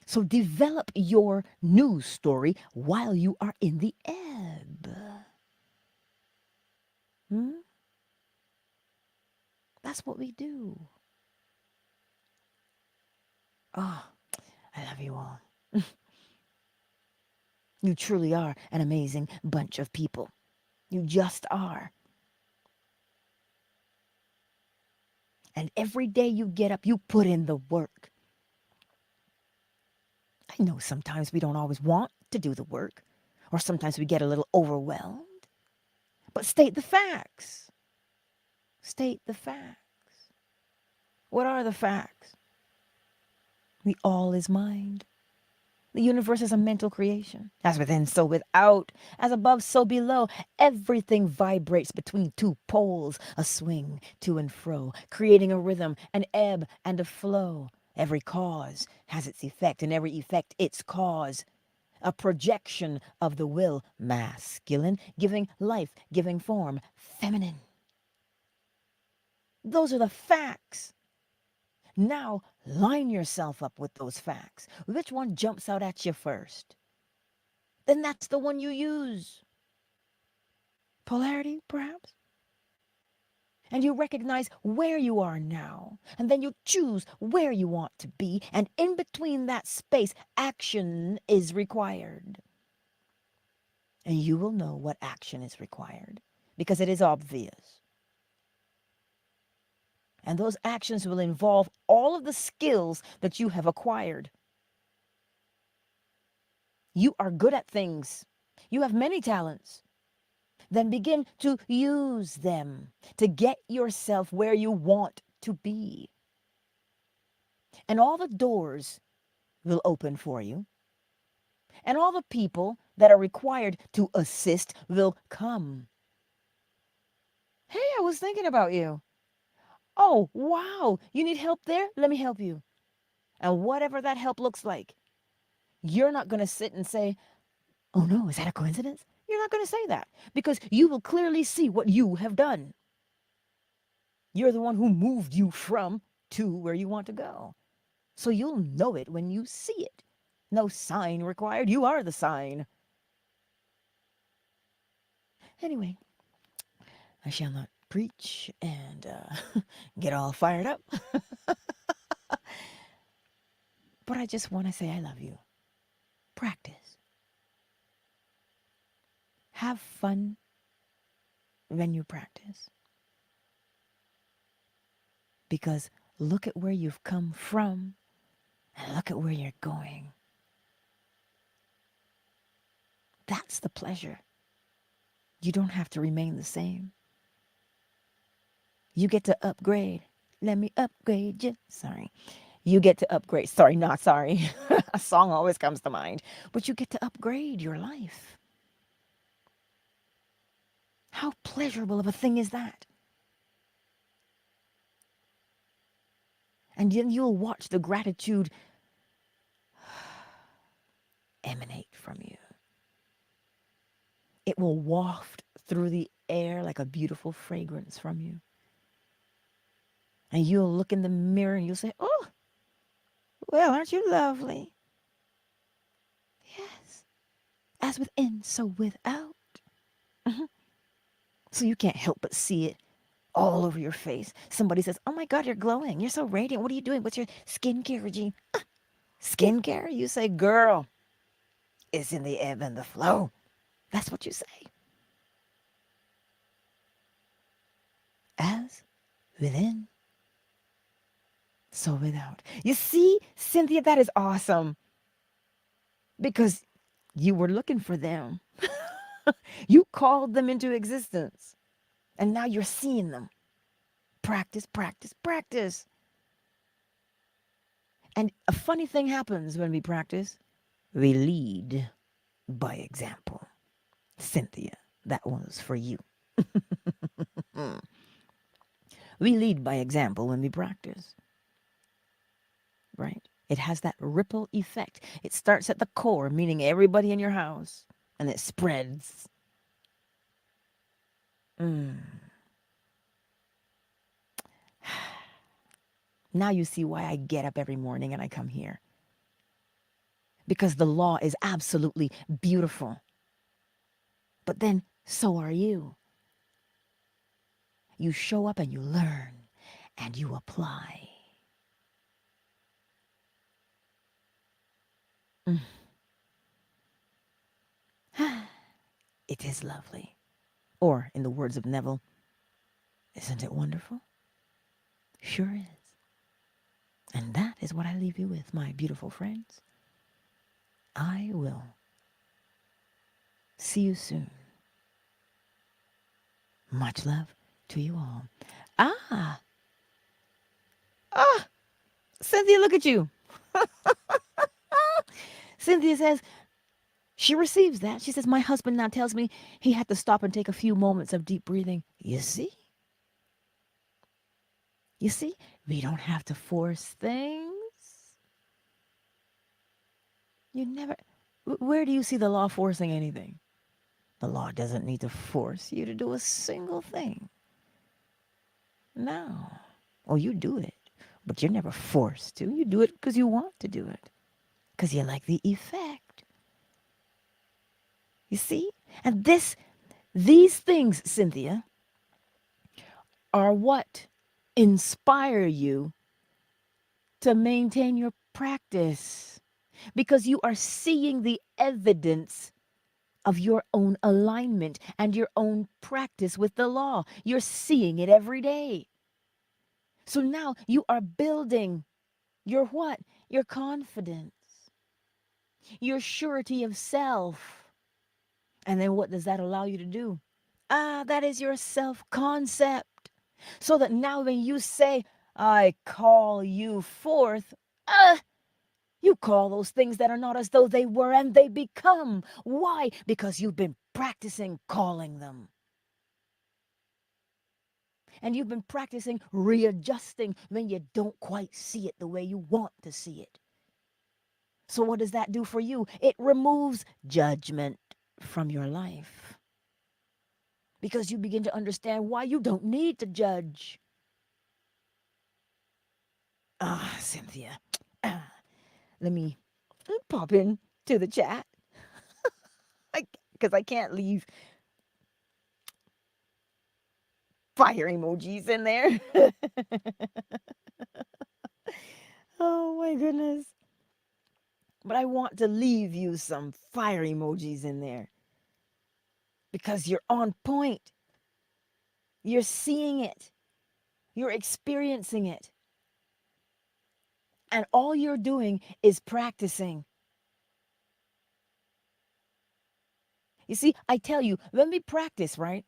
So develop your new story while you are in the ebb. That's what we do. Oh, I love you all. You truly are an amazing bunch of people. You just are. And every day you get up, you put in the work. I know sometimes we don't always want to do the work, or sometimes we get a little overwhelmed. But state the facts. State the facts. What are the facts? The all is mind. The universe is a mental creation. As within, so without. As above, so below. Everything vibrates between two poles, a swing to and fro, creating a rhythm, an ebb and a flow. Every cause has its effect, and every effect its cause. A projection of the will, masculine, giving life, giving form, feminine. Those are the facts. Now, line yourself up with those facts. Which one jumps out at you first? Then that's the one you use. Polarity, perhaps? And you recognize where you are now. And then you choose where you want to be. And in between that space, action is required. And you will know what action is required because it is obvious. And those actions will involve all of the skills that you have acquired. You are good at things. You have many talents. Then begin to use them to get yourself where you want to be. And all the doors will open for you. And all the people that are required to assist will come. Hey, I was thinking about you. Oh, wow. You need help there? Let me help you. And whatever that help looks like, you're not going to sit and say, oh no, is that a coincidence? You're not going to say that because you will clearly see what you have done. You're the one who moved you from to where you want to go. So you'll know it when you see it. No sign required. You are the sign. Anyway, I shall not preach and get all fired up. But I just want to say I love you. Practice. Have fun when you practice. Because look at where you've come from and look at where you're going. That's the pleasure. You don't have to remain the same. You get to upgrade. Let me upgrade you. Sorry. You get to upgrade. Sorry, not sorry. A song always comes to mind. But you get to upgrade your life. How pleasurable of a thing is that? And then you'll watch the gratitude emanate from you. It will waft through the air like a beautiful fragrance from you. And you'll look in the mirror and you'll say, oh, well, aren't you lovely? Yes. As within, so without. Mhm. So you can't help but see it all over your face. Somebody says, oh my God, you're glowing. You're so radiant. What are you doing? What's your skincare regime? Skincare? You say, girl, it's in the ebb and the flow. That's what you say. As within, so without. You see, Cynthia, that is awesome. Because you were looking for them. You called them into existence. And now you're seeing them. Practice, practice, practice. And a funny thing happens when we practice. We lead by example. Cynthia, that was for you. We lead by example when we practice. Right? It has that ripple effect. It starts at the core, meaning everybody in your house, and it spreads. Now you see why I get up every morning and I come here. Because the law is absolutely beautiful. But then so are you. You show up and you learn and you apply. It is lovely. Or, in the words of Neville, isn't it wonderful? Sure is. And that is what I leave you with, my beautiful friends. I will see you soon. Much love to you all. Ah, Cynthia, look at you. Cynthia says she receives that. She says, my husband now tells me he had to stop and take a few moments of deep breathing. You see? You see? We don't have to force things. You never... Where do you see the law forcing anything? The law doesn't need to force you to do a single thing. No. Oh, you do it. But you're never forced to. You do it because you want to do it. Because you like the effect. You see? And these things, Cynthia, are what inspire you to maintain your practice. Because you are seeing the evidence of your own alignment and your own practice with the law. You're seeing it every day. So now you are building your what? Your confidence, your surety of self. And then what does that allow you to do? That is your self-concept. So that now when you say, I call you forth, you call those things that are not as though they were, and they become. Why? Because you've been practicing calling them. And you've been practicing readjusting when you don't quite see it the way you want to see it. So what does that do for you? It removes judgment from your life. Because you begin to understand why you don't need to judge. Cynthia. Let me pop in to the chat. Because I can't leave fire emojis in there. Oh my goodness. But I want to leave you some fire emojis in there. Because you're on point. You're seeing it. You're experiencing it. And all you're doing is practicing. You see, I tell you, when we practice, right?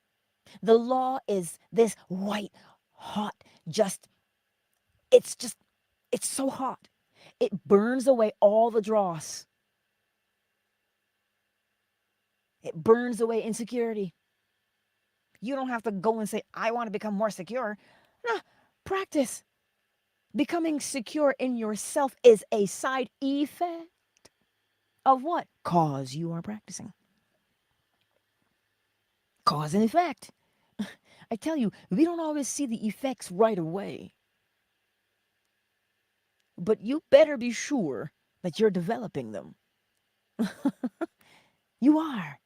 The law is this white, hot, it's so hot. It burns away all the dross. It burns away insecurity. You don't have to go and say, I want to become more secure. No, practice. Becoming secure in yourself is a side effect of what? Cause you are practicing. Cause and effect. I tell you, we don't always see the effects right away. But you better be sure that you're developing them. You are.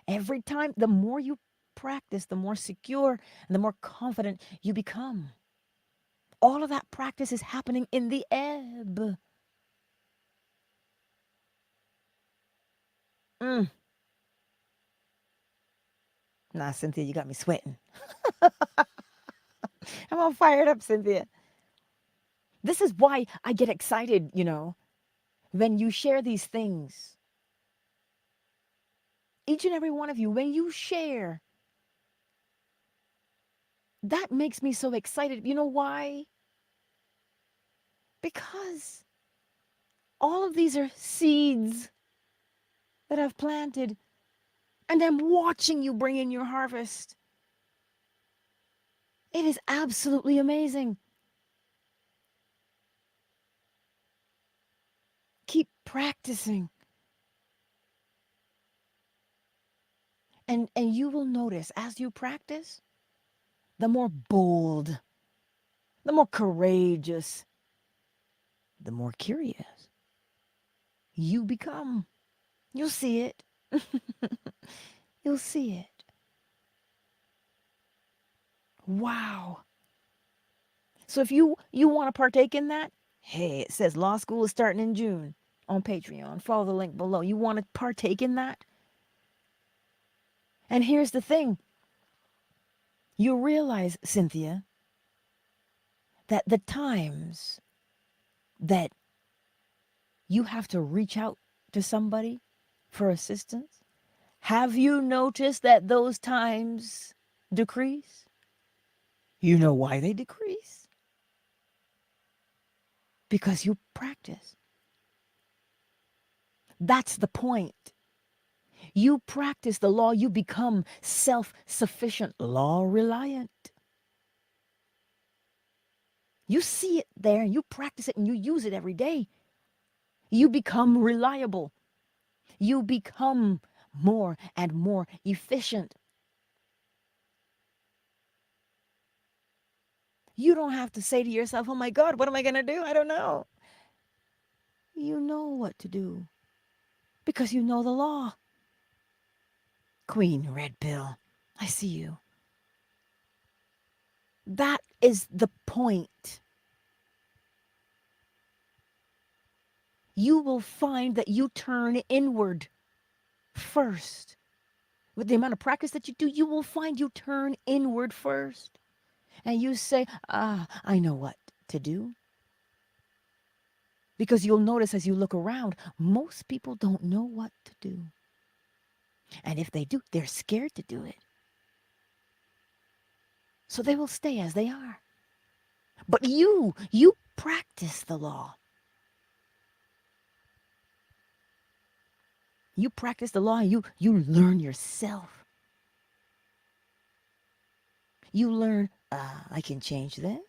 Every time, the more you practice, the more secure and the more confident you become. All of that practice is happening in the ebb. Nah, Cynthia, you got me sweating. I'm all fired up, Cynthia. This is why I get excited, when you share these things. Each and every one of you, when you share, that makes me so excited. You know why? Because all of these are seeds that I've planted, and I'm watching you bring in your harvest. It is absolutely amazing. Keep practicing. And you will notice as you practice, the more bold, the more courageous, the more curious you become. You'll see it. You'll see it. Wow. So if you want to partake in that, hey, it says law school is starting in June on Patreon. Follow the link below. You want to partake in that? And here's the thing. You realize, Cynthia, that the times that you have to reach out to somebody for assistance, have you noticed that those times decrease? You know why they decrease? Because you practice. That's the point. You practice the law, you become self-sufficient, law-reliant. You see it there, you practice it, and you use it every day. You become reliable. You become more and more efficient. You don't have to say to yourself, oh my God, what am I going to do? I don't know. You know what to do because you know the law. Queen Red Pill, I see you. That is the point. You will find that you turn inward first. With the amount of practice that you do, you will find you turn inward first. And you say, I know what to do. Because you'll notice as you look around, most people don't know what to do. And if they do, they're scared to do it. So they will stay as they are. But you practice the law. You practice the law and you learn yourself. You learn, I can change this.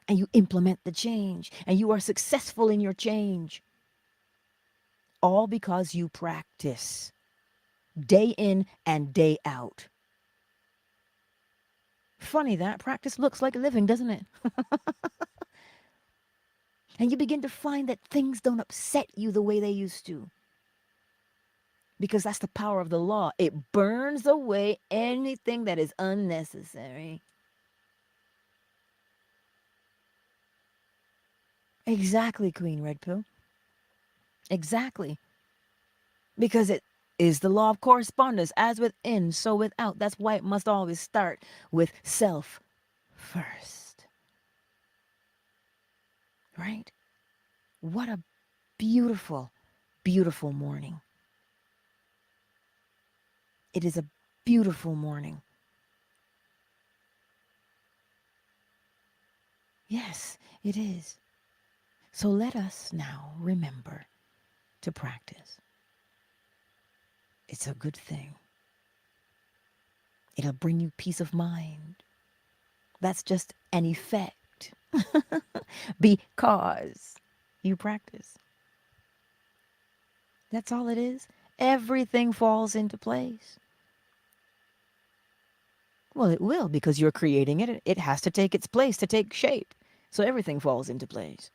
And you implement the change. And you are successful in your change. All because you practice day in and day out. Funny that practice looks like living, doesn't it? And you begin to find that things don't upset you the way they used to. Because that's the power of the law. It burns away anything that is unnecessary. Exactly, Queen Red Pill. Exactly. Because it is the law of correspondence. As within, so without. That's why it must always start with self first. Right? What a beautiful, beautiful morning. It is a beautiful morning. Yes, it is. So let us now remember to practice. It's a good thing. It'll bring you peace of mind. That's just an effect because you practice. That's all it is. Everything falls into place. Well, it will because you're creating it. It has to take its place to take shape. So everything falls into place.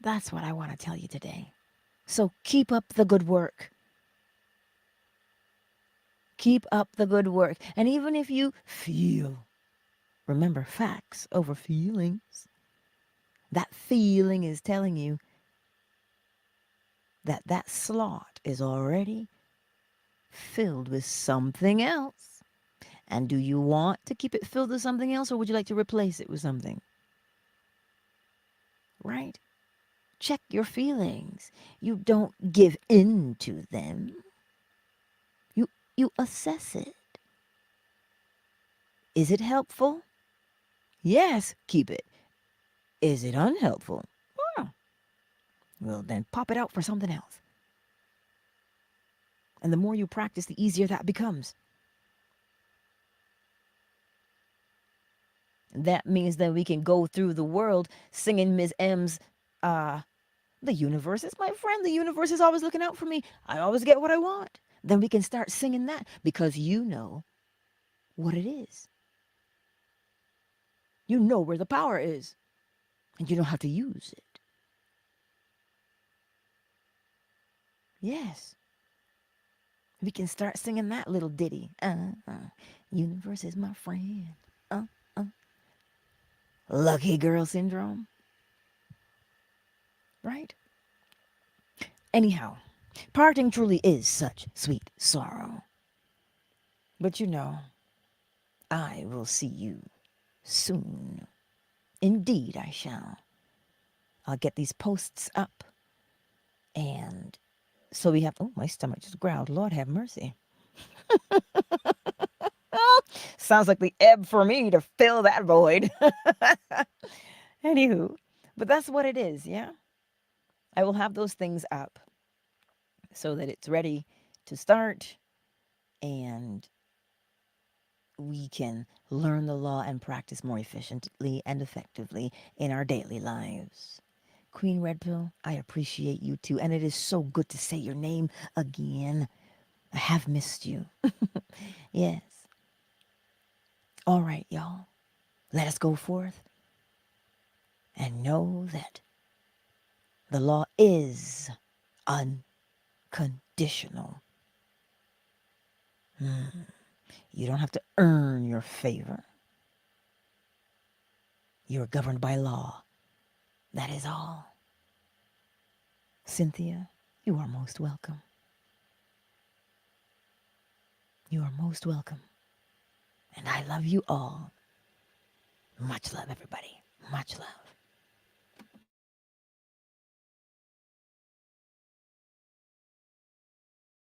That's what I want to tell you today. So keep up the good work. Keep up the good work. And even if you feel, remember facts over feelings. That feeling is telling you that that slot is already filled with something else. And do you want to keep it filled with something else or would you like to replace it with something? Right? Check your feelings. You don't give in to them. You assess it. Is it helpful? Yes, keep it. Is it unhelpful? Oh, well, then pop it out for something else. And the more you practice, the easier that becomes. That means that we can go through the world singing Ms. M's, the universe is my friend. The universe is always looking out for me. I always get what I want. Then we can start singing that because you know what it is. You know where the power is. And you know how to use it. Yes. We can start singing that little ditty. Universe is my friend. Uh, uh. Lucky girl syndrome. Right? Anyhow, parting truly is such sweet sorrow. But you know, I will see you soon. Indeed, I shall. I'll get these posts up. And so we have, oh, my stomach just growled. Lord have mercy. Sounds like the ebb for me to fill that void. Anywho, but that's what it is, yeah? I will have those things up so that it's ready to start and we can learn the law and practice more efficiently and effectively in our daily lives. Queen Red Pill, I appreciate you too, and it is so good to say your name again. I have missed you. Yes. All right, y'all. Let us go forth and know that the law is unconditional. You don't have to earn your favor. You are governed by law. That is all. Cynthia, you are most welcome. You are most welcome. And I love you all. Much love, everybody. Much love.